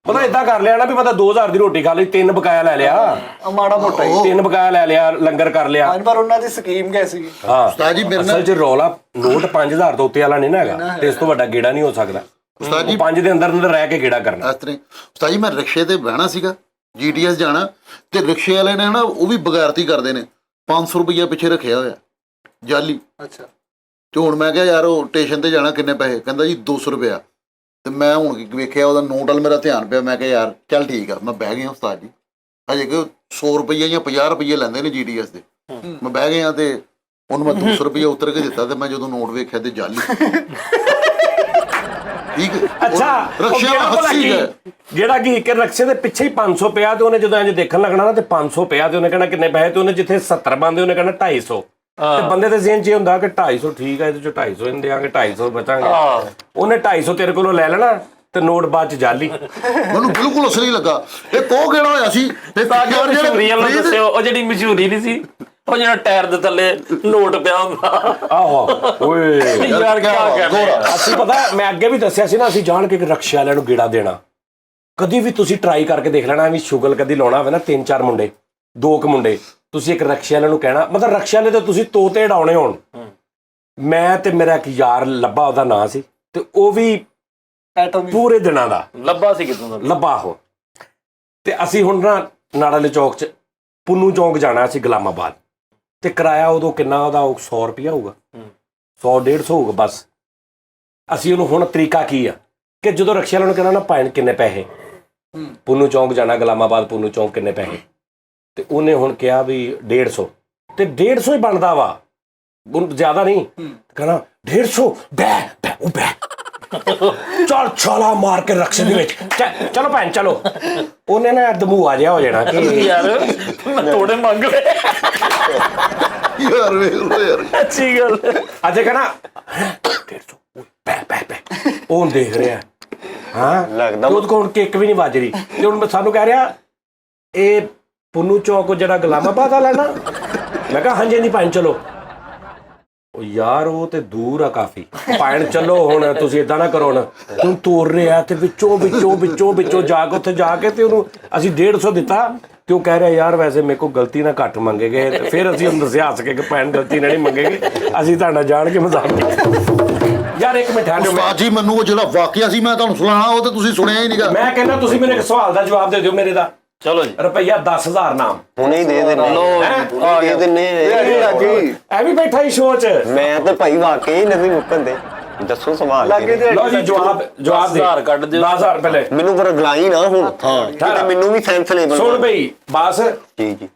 ਪਤਾ ਇਦਾਂ ਕਰ ਲਿਆ ਨਾ ਵੀ ਪਤਾ 2000 ਦੀ ਰੋਟੀ ਖਾ ਲਈ, 3 ਬਕਾਇਆ ਲੈ ਲਿਆ, ਮਾੜਾ ਮੋਟਾ ਹੀ 3 ਬਕਾਇਆ ਲੈ ਲਿਆ, ਲੰਗਰ ਕਰ ਲਿਆ। ਪਰ ਉਹਨਾਂ ਦੀ ਸਕੀਮ ਕੈਸੀ? ਹਾਂ ਉਸਤਾਦ ਜੀ ਮੇਰੇ ਅਸਲ 'ਚ ਰੌਲਾ ਨੋਟ 5000 ਤੋਂ ਉੱਤੇ ਵਾਲਾ ਨਹੀਂ ਨਾ ਹੈਗਾ, ਤੇ ਇਸ ਤੋਂ ਵੱਡਾ ਗੇੜਾ ਨਹੀਂ ਹੋ ਸਕਦਾ। ਉਸਤਾਦ ਜੀ 5 ਦੇ ਅੰਦਰ ਅੰਦਰ ਰਹਿ ਕੇ ਗੇੜਾ ਕਰਨਾ। ਇਸ ਤਰ੍ਹਾਂ ਉਸਤਾਦ ਜੀ ਮੈਂ ਰਿਕਸ਼ੇ ਤੇ ਬਹਿਣਾ ਸੀਗਾ, GTS ਜਾਣਾ, ਤੇ ਰਿਕਸ਼ੇ ਵਾਲੇ ਨੇ ਨਾ ਉਹ ਵੀ ਬਗੈਰਤੀ ਕਰਦੇ ਨੇ, 500 ਰੁਪਈਆ ਪਿੱਛੇ ਰੱਖਿਆ ਹੋਇਆ ਜਾਲੀ। ਅੱਛਾ ਤੇ ਹੁਣ ਮੈਂ ਕਿਹਾ ਯਾਰ ਉਹ ਸਟੇਸ਼ਨ ਤੇ ਜਾਣਾ ਕਿੰਨੇ ਪੈਸੇ? ਕਹਿੰਦਾ ਜੀ 200 ਰੁਪਇਆ। ਤੇ ਮੈਂ ਹੁਣ ਵੇਖਿਆ ਉਹਦਾ ਨੋਟ ਵੱਲ ਮੇਰਾ ਧਿਆਨ ਪਿਆ, ਮੈਂ ਕਿਹਾ ਯਾਰ ਚੱਲ ਠੀਕ ਆ। ਮੈਂ ਬਹਿ ਗਿਆ ਉਸਤਾਦ ਜੀ, ਹਜੇ ਕਿ 100 ਰੁਪਈਆ ਜਾਂ 50 ਰੁਪਈਏ ਲੈਂਦੇ ਨੇ GTS ਦੇ। ਮੈਂ ਬਹਿ ਗਿਆ ਤੇ ਉਹਨੂੰ ਮੈਂ 200 ਰੁਪਈਆ ਉਤਰ ਕੇ ਦਿੱਤਾ, ਤੇ ਮੈਂ ਜਦੋਂ ਨੋਟ ਵੇਖਿਆ ਤੇ ਜਾਲੀ। ਠੀਕ ਹੈ। ਅੱਛਾ ਰਕਸ਼ੇ ਵਾਲਾ ਹੱਸੀ ਗਿਆ ਜਿਹੜਾ ਕਿ ਇੱਕ ਰਕਸ਼ੇ ਦੇ ਪਿੱਛੇ ਹੀ 500 ਪਿਆ, ਤੇ ਉਹਨੇ ਜਦੋਂ ਇੰਜ ਦੇਖਣ ਲੱਗਣਾ ਨਾ ਤੇ 500 ਪਿਆ, ਤੇ ਉਹਨੇ ਕਹਿਣਾ ਕਿੰਨੇ ਪੈਸੇ? ਤੇ ਉਹਨੇ ਜਿੱਥੇ 70 ਬੰਦੇ ਉਹਨੇ ਕਹਿਣਾ 250। ਤੇ ਬੰਦੇ ਦੇ ਜ਼ਿਹਨ 'ਚ ਇਹ ਹੁੰਦਾ ਕਿ 250 ਠੀਕ ਹੈ, ਇਹਦੇ 'ਚੋਂ 250 ਇਹਨੂੰ ਦਿਆਂਗੇ, 250 ਬਚਾਂਗੇ। ਉਹਨੇ 250 ਤੇਰੇ ਕੋਲੋਂ ਲੈ ਲੈਣਾ ਤੇ ਨੋਟ ਬਾਅਦ 'ਚ ਜਾਲੀ। ਮੈਨੂੰ ਬਿਲਕੁਲ ਅਸਲੀ ਲੱਗਾ। ਇਹ ਕੋਹ ਕਿਹੜਾ ਹੋਇਆ ਸੀ? ਮਸ਼ਹੂਰੀ ਵੱਲੋਂ ਦੱਸਿਓ, ਉਹ ਜਿਹੜੀ ਮਸ਼ਹੂਰੀ ਨਹੀਂ ਸੀ, ਉਹ ਜਿਹੜਾ ਟਾਇਰ ਦੇ ਥੱਲੇ ਨੋਟ ਪਿਆ ਹੁੰਦਾ। ਆਹੋ ਓਏ ਯਾਰ ਕਿਆ ਕਹਿਣਾ। ਅਸੀਂ ਪਤਾ ਮੈਂ ਅੱਗੇ ਵੀ ਦੱਸਿਆ ਸੀ ਨਾ, ਅਸੀਂ ਜਾਣ ਕੇ ਰਕਸ਼ੇ ਵਾਲਿਆਂ ਨੂੰ ਗੇੜਾ ਦੇਣਾ। ਕਦੀ ਵੀ ਤੁਸੀਂ ਟਰਾਈ ਕਰਕੇ ਦੇਖ ਲੈਣਾ, ਐਵੇਂ ਸ਼ੁਗਲ ਕਦੀ ਲਾਉਣਾ ਹੋਵੇ ਨਾ, 3-4 ਮੁੰਡੇ ਦੋ ਕੁ ਮੁੰਡੇ, ਤੁਸੀਂ ਇੱਕ ਰਕਸ਼ੇ ਵਾਲੇ ਨੂੰ ਕਹਿਣਾ, ਮਤਲਬ ਰਕਸ਼ੇ ਵਾਲੇ ਤੇ ਤੁਸੀਂ ਤੋਤੇ ਉਡਾਉਣੇ ਹੋਣ। ਮੈਂ ਤੇ ਮੇਰਾ ਇੱਕ ਯਾਰ ਲੱਭਾ, ਉਹਦਾ ਨਾਂ ਸੀ, ਤੇ ਉਹ ਵੀ ਐਟਮ ਪੂਰੇ ਦਿਨਾਂ ਦਾ ਲੱਭਾ ਸੀ ਕਿਤੋਂ ਦਾ? ਲੱਭਾ ਉਹ। ਤੇ ਅਸੀਂ ਹੁਣ ਨਾ ਨਾੜਾਲੇ ਚੌਕ 'ਚ ਪੁੰਨੂ ਚੌਂਕ ਜਾਣਾ ਸੀ ਗੁਲਾਮਾਬਾਦ, ਤੇ ਕਿਰਾਇਆ ਉਦੋਂ ਕਿੰਨਾ ਉਹਦਾ 100 ਰੁਪਇਆ ਹੋਊਗਾ, 100-150 ਹੋਊਗਾ ਬਸ। ਅਸੀਂ ਉਹਨੂੰ ਹੁਣ ਤਰੀਕਾ ਕੀ ਆ ਕਿ ਜਦੋਂ ਰਕਸ਼ੇ ਵਾਲੇ ਨੂੰ ਕਹਿਣਾ ਨਾ ਭਾਈ ਕਿੰਨੇ ਪੈਸੇ, ਪੁੰਨੂ ਚੌਂਕ ਜਾਣਾ ਗੁਲਾਮਾਬਾਦ, ਪੁੰਨੂ ਚੌਂਕ ਕਿੰਨੇ ਪੈਸੇ, ਤੇ ਉਹਨੇ ਹੁਣ ਕਿਹਾ ਵੀ 150, ਤੇ 150 ਹੀ ਬਣਦਾ ਵਾ, ਉਹਨੂੰ ਜ਼ਿਆਦਾ ਨਹੀਂ। ਕਹਿਣਾ 150 ਬੈ ਬੈ ਉਹ ਬੈ ਚਲ ਛਾਲਾ ਮਾਰ ਕੇ ਰਕਸ਼ੇ ਦੇ ਵਿੱਚ, ਚਲੋ ਭੈਣ ਚਲੋ। ਉਹਨੇ ਨਾ ਦਮੂਆ ਜਿਹਾ ਹੋ ਜਾਣਾ ਕਿ ਯਾਰ ਮੈਂ ਤੋੜੇ ਮੰਗ ਲਏ। ਯਾਰ ਵੇਖ ਲੋ ਯਾਰ, ਅੱਛੀ ਗੱਲ। ਅਜੇ ਕਹਿਣਾ 150 ਬੈ ਬੈ ਬੈ, ਉਹ ਦੇਖ ਰਿਹਾ ਹਾਂ ਲੱਗਦਾ ਉਹਦੇ ਕੋਲ ਕੇਕ ਵੀ ਨਹੀਂ ਵੱਜ ਰਹੀ, ਤੇ ਹੁਣ ਸਾਨੂੰ ਕਹਿ ਰਿਹਾ ਇਹ ਪੁੰਨੂ ਚੌਕ ਜਿਹੜਾ ਗੁਲਾਮਾਬਾਦ ਵਾਲਾ ਨਾ। ਮੈਂ ਕਿਹਾ ਹਾਂਜੀ ਹਾਂਜੀ ਭੈਣ ਚਲੋ। ਉਹ ਯਾਰ ਉਹ ਤੇ ਦੂਰ ਆ ਕਾਫੀ, ਭੈਣ ਚਲੋ ਹੁਣ ਤੁਸੀਂ ਇਦਾਂ ਨਾ ਕਰੋ ਨਾ, ਤੂੰ ਤੋਰ ਰਿਹਾ ਤੇ ਵਿੱਚੋਂ ਜਾ ਕੇ ਉੱਥੇ ਜਾ ਕੇ ਤੇ ਉਹਨੂੰ ਅਸੀਂ 150 ਦਿੱਤਾ, ਤੇ ਉਹ ਕਹਿ ਰਿਹਾ ਯਾਰ ਵੈਸੇ ਮੇਰੇ ਕੋਲ ਗਲਤੀ ਨਾਲ ਘੱਟ ਮੰਗੇਗੇ। ਤੇ ਫਿਰ ਅਸੀਂ ਉਹਨੂੰ ਦੱਸਿਆ ਹੱਸ ਕੇ ਕਿ ਭੈਣ ਗਲਤੀ ਨਾਲ ਨਹੀਂ ਮੰਗੇਗੀ, ਅਸੀਂ ਤੁਹਾਡਾ ਜਾਣ ਕੇ ਮਜ਼ਾਕ ਕੀਤਾ। ਯਾਰ ਇੱਕ ਮਿੰਟ ਠਹਿਰ ਜਾਓ, ਉਸਤਾਦ ਜੀ ਮੈਨੂੰ ਉਹ ਜਿਹੜਾ ਵਾਕਿਆ ਸੀ ਮੈਂ ਤੁਹਾਨੂੰ ਸੁਣਾਣਾ, ਉਹ ਤੇ ਤੁਸੀਂ ਸੁਣਿਆ ਹੀ ਨਹੀਂਗਾ। ਮੈਂ ਕਹਿੰਦਾ ਤੁਸੀਂ ਮੈਨੂੰ ਇੱਕ ਸਵਾਲ ਦਾ ਜਵਾਬ ਦੇ ਦਿਓ ਮੇਰੇ ਦਾ। ਚਲੋ ਜੀ, ਰੁਪਈਆ 10,000 ਨਾਮ ਹੁਣੇ ਹੀ ਦੇ ਦਿੰਨੇ, ਦੇ ਦਿੰਨੇ। ਐਵੇਂ ਬੈਠਾ ਹੀ ਸ਼ੋਅ 'ਚ। ਮੈਂ ਤੇ ਭਾਈ ਵਾਕਈ ਨਹੀਂ ਮੁੱਕਣ ਦੇ, ਦੱਸੋ ਸਵਾਲ ਲੱਗੇ ਤੇ ਲਓ ਜੀ ਜਵਾਬ ਦੇ 10,000 ਕੱਢ ਦਿਓ। 10,000 ਪਹਿਲੇ ਮੈਨੂੰ ਪਰ ਗਲਾਈ ਨਾ ਹੁਣ, ਹਾਂ ਮੈਨੂੰ ਵੀ ਸੈਂਸ ਲੈਵਲ। सुन भाई बास, जी जी।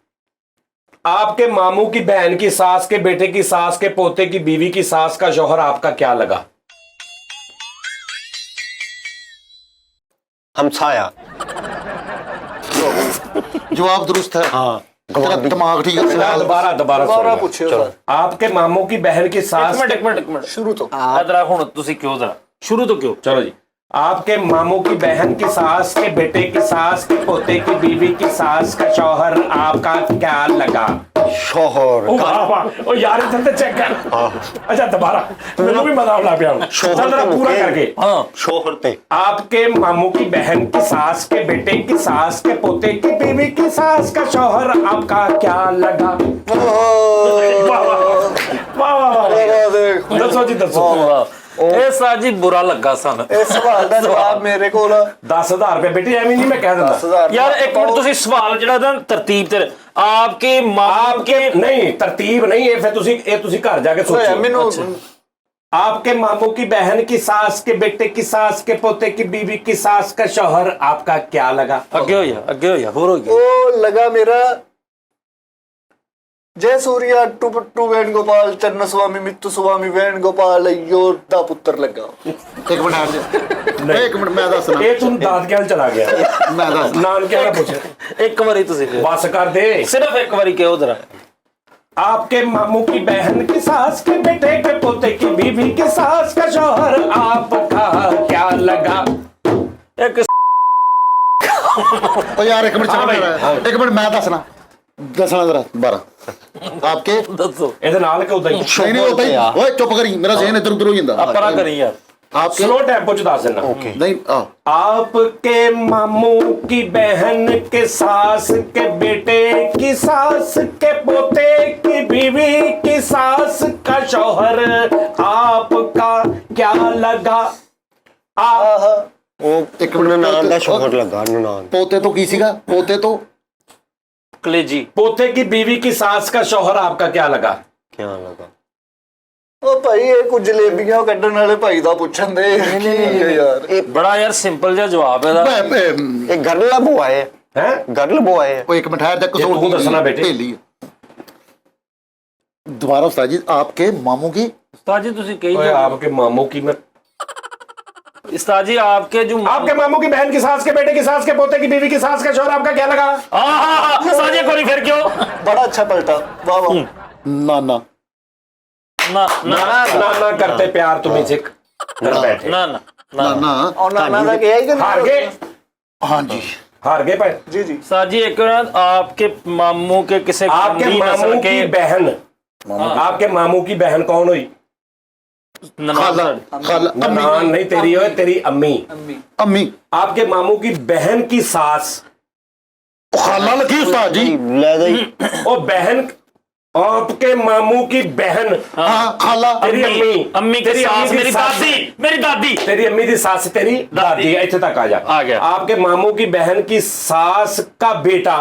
आपके मामू की बहन की सास के बेटे की सास के पोते की बीवी की सास का शौहर आपका क्या लगा? हमसाया। ਜਵਾਬ ਦਰੁਸਤ ਹੈ। हाँ ਤੇਰਾ ਦਿਮਾਗ ਠੀਕ ਹੈ। ਸਵਾਲ दोबारा दोबारा ਦੁਬਾਰਾ सुनिएगा। ਪੁੱਛਿਓ ਸਰ, आपके मामू की बहन की सास ਇੱਕ ਮਿੰਟ ਸ਼ੁਰੂ ਤੋਂ। ਇਧਰ ਹੁਣ ਤੁਸੀਂ ਕਿਉਂ ਜ਼ਰਾ ਸ਼ੁਰੂ ਤੋਂ ਕਿਉਂ? चलो जी, आपके मामू की बहन की सास के बेटे की सास के पोते की बीवी की सास का शौहर आपका क्या लगा? शोहर ओ वाह वाह, ओ यार इधर से चेक कर। अच्छा दोबारा, मैंने भी मजा उड़ा पिया हूं। चल जरा पूरा करके। हाँ शोहर पे आपके मामू की बहन की सास के बेटे की सास के पोते की बीवी की सास का शौहर आपका क्या लगा? वाह वाह वाह वाह, दसो जी दसो। ਇਹ ਸਾਜੀ ਬੁਰਾ ਲੱਗਾ ਸਾਨੂੰ। ਇਸ ਸਵਾਲ ਦਾ ਜਵਾਬ ਮੇਰੇ ਕੋਲ 10,000 रुपए बेटे ਐਵੇਂ ਨਹੀਂ ਮੈਂ ਕਹਿ ਦਿੰਦਾ। 10,000 ਯਾਰ ਇੱਕ ਮਿੰਟ, ਤੁਸੀਂ ਸਵਾਲ ਜਿਹੜਾ ਨਾ ਤਰਤੀਬ ਤੇ ਆਪਕੇ ਮਾਮੂ आपके नहीं तरतीब नहीं है, फिर तुसी घर जाके ਹੋਇਆ सोचो। ਮੈਨੂੰ। आपके मामू की बहन की सास के बेटे की सास के पोते की बीवी की सास का शौहर आपका क्या लगा? ਅੱਗੇ ਹੋ ਜਾ ਹੋਰ ਹੋ ਗਿਆ। ਉਹ ਲਗਾ ਮੇਰਾ ਜੈ ਸੂਰਿਆ ਟੂ ਵੇਣਗੋਪਾਲ ਚੰਨ ਸੁਆਮੀ ਮਿੱਤੂ ਸੁਆਮੀ ਵੇਣਗੋਪਾਲ ਯੋਰ ਦਾ ਪੁੱਤਰ ਲੱਗਾ। ਇੱਕ ਮਿੰਟ ਹਟ ਜਾ, ਇੱਕ ਮਿੰਟ ਮੈਂ ਦੱਸਣਾ। ये तुम दादक्याल चला गया, ਮੈਂ ਦੱਸ नानके ना पूछ, ਇੱਕ ਵਾਰੀ ਤੁਸੀਂ ਫਿਰ बस कर दे। ਸਿਰਫ ਇੱਕ ਵਾਰੀ ਕਿਉਂ ਜ਼ਰਾ। आपके मामू की बहन की सास के बेटे के पोते की बीवी की सास का शौहर आपका क्या लगा? ਇੱਕ ਉਹ ਯਾਰ ਇੱਕ ਮਿੰਟ ਹਾਂ ਭਾਈ, ਚੱਲ, ਇੱਕ ਮਿੰਟ ਮੈਂ ਦੱਸਣਾ ਜ਼ਰਾ 12 ਆਪਕੇ ਦੱਸੋ ਇਹਦੇ ਨਾਲ ਕਿ ਉਦਾਂ ਹੀ ਨਹੀਂ ਨਹੀਂ ਉਹ ਤਾਂ ਓਏ ਚੁੱਪ ਕਰੀ, ਮੇਰਾ ਜ਼ਹਿਨ ਇੱਧਰ ਉੱਧਰ ਹੋ ਜਾਂਦਾ। ਪਰਾ ਕਰੀ ਯਾਰ। आपके स्लो टेम्पो च दस देना। नहीं आपके मामू की बहन के सास के बेटे की सास के पोते की बीवी की सास का शौहर आपका क्या लगा? ਉਹ ਇੱਕ ਨਨਾਣ ਦਾ ਸ਼ੋਹਰ ਲੱਗਾ। ਨਨਾਣ पोते तो की सीगा, पोते तो ਕਲੇਜੀ। पोते की बीवी की सास का शौहर आपका क्या लगा? ਕੀ ਲੱਗਾ? ਉਹ ਭਾਈ ਇਹ ਕੁਝ ਜਲੇਬੀਆਂ ਕੱਢਣ ਵਾਲੇ ਭਾਈ ਦਾ ਪੁੱਛਣ ਦੇ ਯਾਰ। ਇਹ ਬੜਾ ਯਾਰ ਸਿੰਪਲ ਜਿਹਾ ਜਵਾਬ ਇਹਦਾ। ਇਹ ਗਰਲ ਬੁਆਏ हैं? Girl boy. वो एक मिनट है तक ये तू दसना बेटे। दोबारा उस्ताद जी, आपके मामू की ਉਸਤਾਦ ਜੀ ਤੁਸੀਂ ਕਹੀ ओए, आपके मामू की मैं उस्ताद जी आपके जो आपके मामू की बहन की सास के बेटे की सास के पोते की बीवी की सास का शौहर आपका क्या लगा? उस्ताद जी कोई फिर क्यों ਬੜਾ ਅੱਛਾ ਪਲਟਾ, ਵਾਹ ਵਾਹ। नाना ना ना ना ना करते प्यार तुम्हें सिख कर बैठे। ना ना ना नाना ਉਹਨਾਂ ਦਾ ਕਿਹਾ ਹੀ ਕਿ हार गए, हाँ जी हार गए भाई। ਜੀ ਜੀ। उस्ताद जी एक बार आपके मामू के किसे आपके फैमिली मामू नस्ल की बहन, आपके मामू की बहन कौन हुई? खाला ननान खाला ननान नहीं तेरी, हो तेरी अम्मी। अम्मी आपके मामू की बहन की सास खाला लगी उस्ताद जी। ਲੈ ਗਈ ओ बहन, आपके मामू की बहन, हाँ खाला। तेरी अम्मी, अम्मी की तेरी सास की मेरी सास- दादी, मेरी दादी। तेरी अम्मी की सास तेरी दादी है, इत्थे तक आ जा। आ गया। आपके मामू की बहन की सास का बेटा,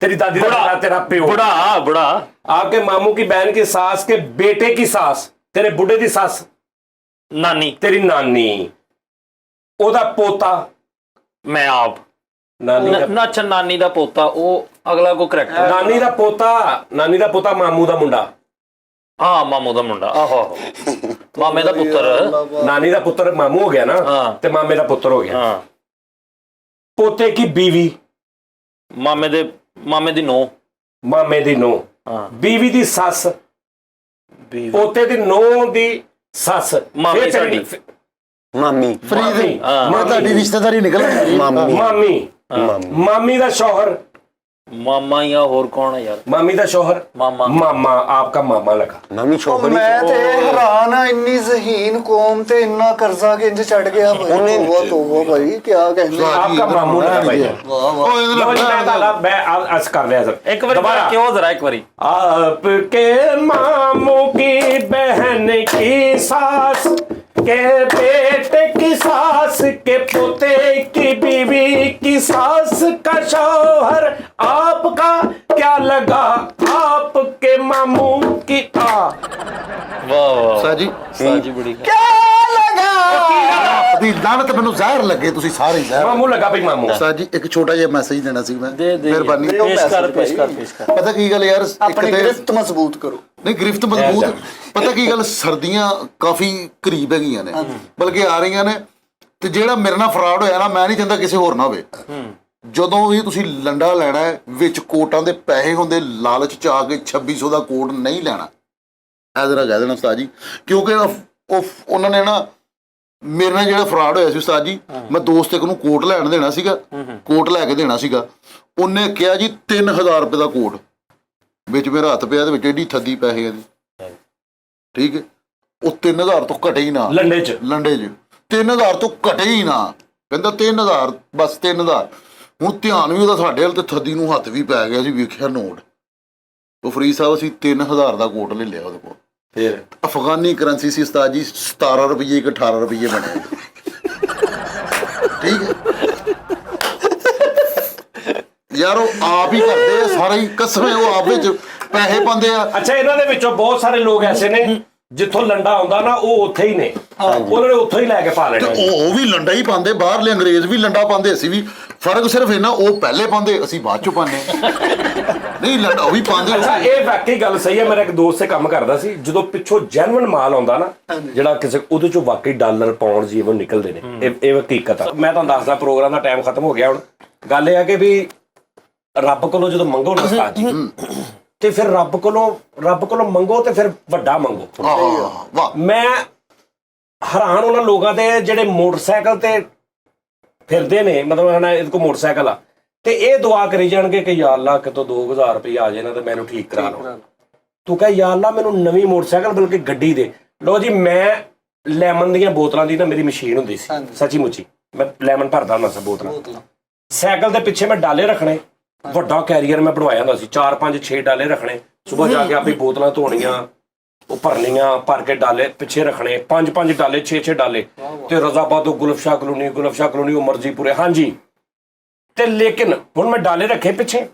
तेरी दादी का बेटा, तेरा प्यो। बुढ़ा बुढ़ा आपके मामू की बहन की सास के बेटे की सास, तेरे बुढ़े की सास, नानी, तेरी नानी, ओदा पोता, मैं आप नानी का ना अच्छा नानी दा पोता, ਉਹ ਅਗਲਾ ਕੋ ਕਰੈਕਟਰ। नानी दा पोता, नानी दा पोता मामू दा मुंडा, ਹਾਂ ਮਾਮੂ ਦਾ ਮੁੰਡਾ, ਆਹੋ ਆਹੋ ਮਾਮੇ ਦਾ ਪੁੱਤਰ। नानी दा पुत्र मामू हो गया ना, हाँ। ते मामे दा पुत्र हो गया। ਹਾਂ पोते की बीवी, ਮਾਮੇ ਦੀ ਨੋ। मामे दी नो, ਹਾਂ बीवी दी सस, पोते दी नो दी सस, मामी फिर तेरी- साडी। ਮਾਮੀ फरीद हाँ। मैं ताड़ी रिश्तेदारी निकल गई। ਮਾਮੀ मामी, ਮਾਮੀ मामी दा शौहर, ਮਾਮਾ ਜਾਂ ਹੋਰ ਕੌਣ ਹੈ ਯਾਰ? मामी दा शौहर, ਮਾਮਾ। मामा, आपका मामा लगा। ਮਾਮੀ ਛੋਕਰੀ ਮੈਂ ਤੇ ਹੈਰਾਨ ਆ, ਇੰਨੀ ਜ਼ਹੀਨ ਕੌਮ ਤੇ ਇੰਨਾ ਕਰਜ਼ਾ ਕਿੰਜ ਚੜ ਗਿਆ ਭਾਈ। ਤੋਬਾ ਭਾਈ, ਕੀ कहने। आपका मामू लगा भाई। ਵਾਹ ਵਾਹ। ओए इधर लो जी, मैं बैठ। ताला मैं आज कर रहा सर ਇੱਕ ਵਾਰੀ दोबारा। ਕਿਉਂ ਜ਼ਰਾ ਇੱਕ ਵਾਰੀ। आपके मामू की बहन की सास के बेटे की सास के पोते की बीवी की सास का शौहर आपका क्या लगा, आपके मामू की ਵਾਹ ਵਾਹ उस्ताद जी ਸਾਜੀ ਬੜੀ। ਦੀ ਲਾਨਤ ਮੈਨੂੰ ਜ਼ਹਿਰ ਲੱਗੇ, ਤੁਸੀਂ ਸਾਰੇ ਹੀ ਜ਼ਹਿਰ। मामू लगा भाई मामू। ਉਸਤਾਦ ਜੀ ਇੱਕ ਛੋਟਾ ਜਿਹਾ ਮੈਸੇਜ ਦੇਣਾ ਸੀ ਮੈਂ, ਦੇ ਦੇ ਮਿਹਰਬਾਨੀ। ਪੇਸ਼ ਕਰ ਪੇਸ਼ ਕਰ ਪੇਸ਼ ਕਰ। ਪਤਾ ਕੀ ਗੱਲ ਯਾਰ, ਇੱਕ ਆਪਣੀ ਤੇ ਗ੍ਰਿਫਤ ਮਜ਼ਬੂਤ ਕਰੋ। ਨਹੀਂ ਗ੍ਰਿਫਤ ਮਜ਼ਬੂਤ, ਪਤਾ ਕੀ ਗੱਲ, ਸਰਦੀਆਂ ਕਾਫੀ ਕਰੀਬ ਹੈਗੀਆਂ ਨੇ, ਬਲਕਿ ਆ ਰਹੀਆਂ ਨੇ, ਤੇ ਜਿਹੜਾ ਮੇਰੇ ਨਾਲ ਫਰਾਡ ਹੋਇਆ ਨਾ, ਮੈਂ ਨਹੀਂ ਚਾਹੁੰਦਾ ਕਿਸੇ ਹੋਰ ਨਾਲ ਹੋਵੇ। ਜਦੋਂ ਵੀ ਤੁਸੀਂ ਲੰਡਾ ਲੈਣਾ ਹੈ, ਵਿੱਚ ਕੋਟਾਂ ਦੇ ਪੈਸੇ ਹੁੰਦੇ, ਲਾਲਚ ਚ ਆ ਕੇ 2600 ਦਾ ਕੋਟ ਨਹੀਂ ਲੈਣਾ। ਇਹ ਜ਼ਰਾ ਕਹਿ ਦੇਣਾ ਉਸਤਾਦ ਜੀ, ਕਿਉਂਕਿ ਉਹਨਾਂ ਨੇ ਨਾ ਮੇਰੇ ਨਾਲ ਜਿਹੜਾ ਫਰਾਡ ਹੋਇਆ ਸੀ ਉਸਤਾਦ ਜੀ, ਮੈਂ ਦੋਸਤ ਇੱਕ ਨੂੰ ਕੋਟ ਲੈਣ ਦੇਣਾ ਸੀਗਾ, ਕੋਟ ਲੈ ਕੇ ਦੇਣਾ ਸੀਗਾ, ਉਹਨੇ ਕਿਹਾ ਜੀ 3000 ਰੁਪਏ ਦਾ ਕੋਟ, ਵਿੱਚ ਮੇਰਾ ਹੱਥ ਪਿਆ, ਦੇ ਵਿੱਚ ਏਡੀ ਥੱਦੀ ਪੈਸੇ ਆ ਜੀ, ਠੀਕ ਹੈ, ਉਹ 3000 ਤੋਂ ਘਟੇ ਹੀ ਨਾ लंडे च ਲੰਡੇ 'ਚ, 3000 ਤੋਂ ਘਟੇ ਹੀ ਨਾ, ਕਹਿੰਦਾ 3000 ਬਸ 3000। ਹੁਣ ਧਿਆਨ ਵੀ ਉਹਦਾ ਸਾਡੇ ਵੱਲ, ਤੇ ਥੱਦੀ ਨੂੰ ਹੱਥ ਵੀ ਪੈ ਗਿਆ ਸੀ, ਵੇਖਿਆ ਨੋਟ, ਉਹ ਫਰੀਦ ਸਾਹਿਬ ਅਸੀਂ 3000 ਦਾ ਕੋਟ ਲੈ ਲਿਆ ਉਹਦੇ ਕੋਲ। फिर ਅਫਗਾਨੀ ਕਰੰਸੀ ਸੀ ਉਸਤਾਦ ਜੀ, 17 ਰੁਪਏ ਇੱਕ 18 ਰੁਪਏ ਬਣਿਆ, ਠੀਕ ਹੈ ਯਾਰ, ਉਹ ਆਪ ਹੀ ਕਰਦੇ ਆ ਸਾਰੇ ਹੀ, ਕਸਮ ਹੈ, ਉਹ ਆਪ ਵਿੱਚ ਪੈਸੇ ਪਾਉਂਦੇ ਆ। ਅੱਛਾ, ਇਹਨਾਂ ਦੇ ਵਿੱਚੋਂ ਬਹੁਤ ਸਾਰੇ ਲੋਕ ਐਸੇ ਨੇ ਜਿੱਥੋਂ ਲੰਡਾ ਆਉਂਦਾ ਨਾ, ਉਹ ਉੱਥੇ ਹੀ ਨੇ, ਉਹਨਾਂ ਨੇ ਉੱਥੋਂ ਹੀ ਲੈ ਕੇ ਪਾ ਤੇ ਲੈਣਾ। ਉਹ ਵੀ ਲੰਡਾ ਹੀ ਪਾਉਂਦੇ, ਬਾਹਰਲੇ ਅੰਗਰੇਜ਼ ਵੀ ਲੰਡਾ ਪਾਉਂਦੇ, ਅਸੀਂ ਵੀ, ਫਰਕ ਸਿਰਫ ਇਹਨਾਂ, ਉਹ ਪਹਿਲੇ ਪਾਉਂਦੇ, ਅਸੀਂ ਬਾਅਦ ਚੋਂ ਪਾਉਂਦੇ। ਨਹੀਂ ਲੰਡਾ ਉਹ ਵੀ ਪਾਉਂਦੇ। ਅੱਛਾ, ਇਹ ਵਾਕਈ ਗੱਲ ਸਹੀ ਹੈ। ਮੇਰਾ ਇੱਕ ਦੋਸਤ ਸੇ ਕੰਮ ਕਰਦਾ ਸੀ, ਜਦੋਂ ਪਿੱਛੋਂ ਜੈਨੂਇਨ ਮਾਲ ਆਉਂਦਾ ਨਾ, ਜਿਹੜਾ ਕਿਸੇ ਉਹਦੇ ਚੋਂ ਵਾਕਈ ਡਾਲਰ ਪਾਉਂਡ ਜੀਵਨ ਨਿਕਲਦੇ ਨੇ, ਇਹ ਹਕੀਕਤ ਆ। ਮੈਂ ਤੁਹਾਨੂੰ ਦੱਸਦਾ, ਪ੍ਰੋਗਰਾਮ ਦਾ ਟਾਈਮ ਖਤਮ ਹੋ ਗਿਆ ਹੁਣ। ਗੱਲ ਇਹ ਆ ਕਿ ਵੀ ਰੱਬ ਕੋਲੋਂ ਜਦੋਂ ਮੰਗੋ ਨਾ ਉਸਤਾਦ ਜੀ, ਤੇ ਫਿਰ ਰੱਬ ਕੋਲੋਂ ਮੰਗੋ, ਤੇ ਫਿਰ ਵੱਡਾ ਮੰਗੋ। ਵਾਹ, ਮੈਂ ਹੈਰਾਨ ਉਹਨਾਂ ਲੋਕਾਂ ਤੇ ਜਿਹੜੇ ਮੋਟਰਸਾਈਕਲ ਤੇ ਫਿਰਦੇ ਨੇ, ਮਤਲਬ ਇਹਦੇ ਕੋਲ ਮੋਟਰਸਾਈਕਲ ਆ, ਤੇ ਇਹ ਦੁਆ ਕਰੀ ਜਾਣਗੇ ਕਿ ਯਾ ਅੱਲਾ ਕਿਤੋਂ 2000 ਰੁਪਏ ਆ ਜਾਏ ਨਾ, ਤੇ ਮੈਨੂੰ ਠੀਕ ਕਰਾ ਲਓ। ਤੂੰ ਕਹੇ ਯਾ ਅੱਲਾ ਮੈਨੂੰ ਨਵੀਂ ਮੋਟਰਸਾਈਕਲ ਬਲਕਿ ਗੱਡੀ ਦੇ। ਲੋ ਜੀ, ਮੈਂ ਲੈਮਨ ਦੀਆਂ ਬੋਤਲਾਂ ਦੀ ਨਾ ਮੇਰੀ ਮਸ਼ੀਨ ਹੁੰਦੀ ਸੀ, ਸੱਚੀ ਮੁੱਚੀ ਮੈਂ ਲੈਮਨ ਭਰਦਾ ਹੁੰਦਾ ਸੀ ਬੋਤਲਾਂ। ਸਾਈਕਲ ਦੇ ਪਿੱਛੇ ਮੈਂ ਡਾਲੇ ਰੱਖਣੇ, ਵੱਡਾ ਕੈਰੀਅਰ ਮੈਂ ਬਣਵਾਇਆ ਹੁੰਦਾ ਸੀ, 4 5 6 ਡਾਲੇ ਰੱਖਣੇ, ਸਵੇਰ ਜਾ ਕੇ ਆਪਣੀ ਬੋਤਲਾਂ ਧੋਣੀਆਂ, ਉਹ ਭਰਨੀਆਂ, ਭਰ ਕੇ ਡਾਲੇ ਪਿੱਛੇ ਰੱਖਣੇ, 5 5 ਡਾਲੇ, 6 6 ਡਾਲੇ, ਤੇ ਰਜ਼ਾਬਾਦੋਂ ਗੁਲਫਸ਼ਾ ਕਲੋਨੀ ਉਹ ਮਰਜ਼ੀ ਪੂਰੇ। ਹਾਂਜੀ, ਤੇ ਲੇਕਿਨ ਹੁਣ ਮੈਂ ਡਾਲੇ ਰੱਖੇ ਪਿੱਛੇ,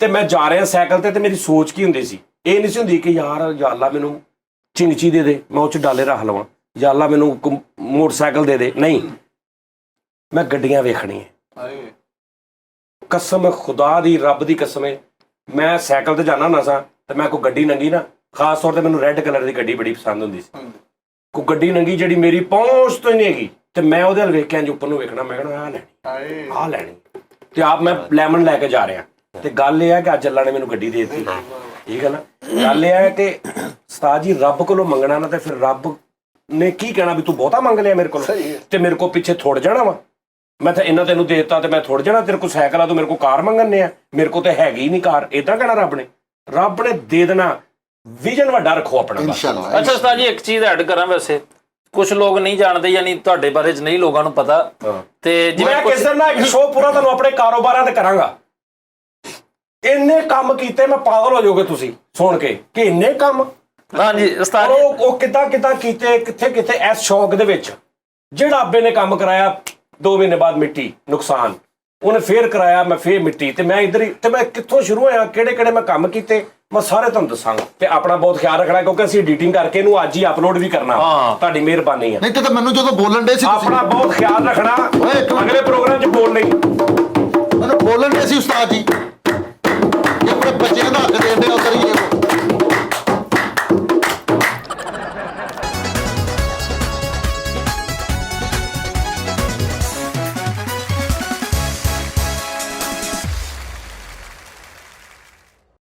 ਤੇ ਮੈਂ ਜਾ ਰਿਹਾ ਸਾਈਕਲ ਤੇ ਮੇਰੀ ਸੋਚ ਕੀ ਹੁੰਦੀ ਸੀ, ਇਹ ਨਹੀਂ ਸੀ ਹੁੰਦੀ ਕਿ ਯਾਰ ਯਾ ਅੱਲਾ ਮੈਨੂੰ ਚਿੰਗਚੀ ਦੇ ਦੇ, ਮੈਂ ਉਹ 'ਚ ਡਾਲੇ ਰੱਖ ਲਵਾਂ, ਯਾ ਅੱਲਾ ਮੈਨੂੰ ਮੋਟਰਸਾਈਕਲ ਦੇ ਦੇ। ਨਹੀਂ, ਮੈਂ ਗੱਡੀਆਂ ਵੇਖਣੀਆਂ। ਕਸਮ ਖੁਦਾ ਦੀ, ਰੱਬ ਦੀ ਕਸਮ ਹੈ, ਮੈਂ ਸਾਈਕਲ ਤੇ ਜਾਣਾ ਹੁੰਦਾ ਸਾਂ, ਤੇ ਮੈਂ ਕੋਈ ਗੱਡੀ ਨੰਗੀ ਨਾ, ਖਾਸ ਤੌਰ ਤੇ ਮੈਨੂੰ ਰੈੱਡ ਕਲਰ ਦੀ ਗੱਡੀ ਬੜੀ ਪਸੰਦ ਹੁੰਦੀ ਸੀ, ਕੋਈ ਗੱਡੀ ਨੰਗੀ ਜਿਹੜੀ ਮੇਰੀ ਪਹੁੰਚ ਤੋਂ ਹੀ ਨਹੀਂ ਹੈਗੀ, ਤੇ ਮੈਂ ਉਹਦੇ ਵੱਲ ਵੇਖ ਕੇ ਉੱਪਰ ਨੂੰ ਵੇਖਣਾ, ਮੈਂ ਕਹਿਣਾ ਆਹ ਲੈਣੀ, ਤੇ ਆਪ ਮੈਂ ਲੈਮਨ ਲੈ ਕੇ ਜਾ ਰਿਹਾ। ਤੇ ਗੱਲ ਇਹ ਹੈ ਕਿ ਅੱਜ ਅੱਲਾ ਨੇ ਮੈਨੂੰ ਗੱਡੀ ਦੇ ਦਿੱਤੀ, ਠੀਕ ਹੈ ਨਾ। ਗੱਲ ਇਹ ਹੈ ਕਿ ਉਸਤਾਦ ਜੀ, ਰੱਬ ਕੋਲੋਂ ਮੰਗਣਾ ਨਾ, ਤੇ ਫਿਰ ਰੱਬ ਨੇ ਕੀ ਕਹਿਣਾ ਵੀ ਤੂੰ ਬਹੁਤਾ ਮੰਗ ਲਿਆ ਮੇਰੇ ਕੋਲੋਂ, ਤੇ ਮੇਰੇ ਕੋਲ ਪਿੱਛੇ ਥੋੜ ਜਾਣਾ ਵਾ, ਮੈਂ ਤਾਂ ਇਹਨਾਂ ਤੈਨੂੰ ਦੇ ਦਿੱਤਾ ਤੇ ਮੈਂ ਥੋੜ ਜਾਣਾ, ਤੇਰੇ ਕੋਲ ਸਾਈਕਲ ਆ ਤੂੰ ਮੇਰੇ ਕੋਲ ਕਾਰ ਮੰਗਣੇ ਆ, ਮੇਰੇ ਕੋਲ ਤੇ ਹੈਗੀ ਹੀ ਨਹੀਂ ਕਾਰ। ਏਦਾਂ ਕਹਿਣਾ ਰੱਬ ਨੇ ਦੇ ਦੇਣਾ। ਵਿਜ਼ਨ ਵੱਡਾ ਰੱਖੋ ਆਪਣਾ। ਇਨਸ਼ਾਅੱਲਾ। ਅੱਛਾ ਉਸਤਾਦ ਜੀ, ਇੱਕ ਚੀਜ਼ ਐਡ ਕਰਾਂ, ਵੈਸੇ ਕੁਝ ਲੋਕ ਨਹੀਂ ਜਾਣਦੇ, ਯਾਨੀ ਤੁਹਾਡੇ ਬਾਰੇ ਚ ਨਹੀਂ ਲੋਕਾਂ ਨੂੰ ਪਤਾ, ਤੇ ਮੈਂ ਕਿਸ ਦਿਨ ਨਾ ਇੱਕ ਸ਼ੋਅ ਪੂਰਾ ਤੁਹਾਨੂੰ ਆਪਣੇ ਕਾਰੋਬਾਰਾਂ ਤੇ ਕਰਾਂਗਾ, ਇੰਨੇ ਕੰਮ ਕੀਤੇ, ਮੈਂ ਪਾਗਲ ਹੋ ਜਾਓਗੇ ਤੁਸੀਂ ਸੁਣ ਕੇ ਕਿ ਇੰਨੇ ਕੰਮ। ਹਾਂਜੀ ਉਸਤਾਦ ਜੀ, ਉਹ ਕਿੱਦਾਂ ਕੀਤੇ, ਕਿੱਥੇ ਇਸ ਸ਼ੌਕ ਦੇ ਵਿੱਚ। ਜਿਹੜਾ ਅੱਬੇ ਨੇ ਕੰਮ ਕਰਾਇਆ 2 ਮਹੀਨੇ ਬਾਅਦ ਮਿੱਟੀ ਨੁਕਸਾਨ, ਉਹਨੇ ਫੇਰ ਕਰਾਇਆ, ਮੈਂ ਫੇਰ ਮਿੱਟੀ, ਤੇ ਮੈਂ ਇੱਧਰ ਹੀ, ਤੇ ਮੈਂ ਕਿੱਥੋਂ ਸ਼ੁਰੂ ਹੋਇਆ, ਕਿਹੜੇ ਮੈਂ ਕੰਮ ਕੀਤੇ, ਮੈਂ ਸਾਰੇ ਤੁਹਾਨੂੰ ਦੱਸਾਂਗਾ। ਤੇ ਆਪਣਾ ਬਹੁਤ ਖਿਆਲ ਰੱਖਣਾ, ਕਿਉਂਕਿ ਅਸੀਂ ਐਡੀਟਿੰਗ ਕਰਕੇ ਇਹਨੂੰ ਅੱਜ ਹੀ ਅਪਲੋਡ ਵੀ ਕਰਨਾ। ਹਾਂ। ਤੁਹਾਡੀ ਮਿਹਰਬਾਨੀ ਹੈ। ਨਹੀਂ ਤੇ ਮੈਨੂੰ ਜਦੋਂ ਬੋਲਣ ਦੇ ਸੀ ਆਪਣਾ ਬਹੁਤ ਖਿਆਲ ਰੱਖਣਾ, ਓਏ ਇੱਕ ਮਿੰਟ। ਅਗਲੇ ਪ੍ਰੋਗਰਾਮ 'ਚ ਬੋਲ ਨਹੀਂ। ਮੈਨੂੰ ਬੋਲਣ ਦੇ ਸੀ ਉਸਤਾਦ ਜੀ,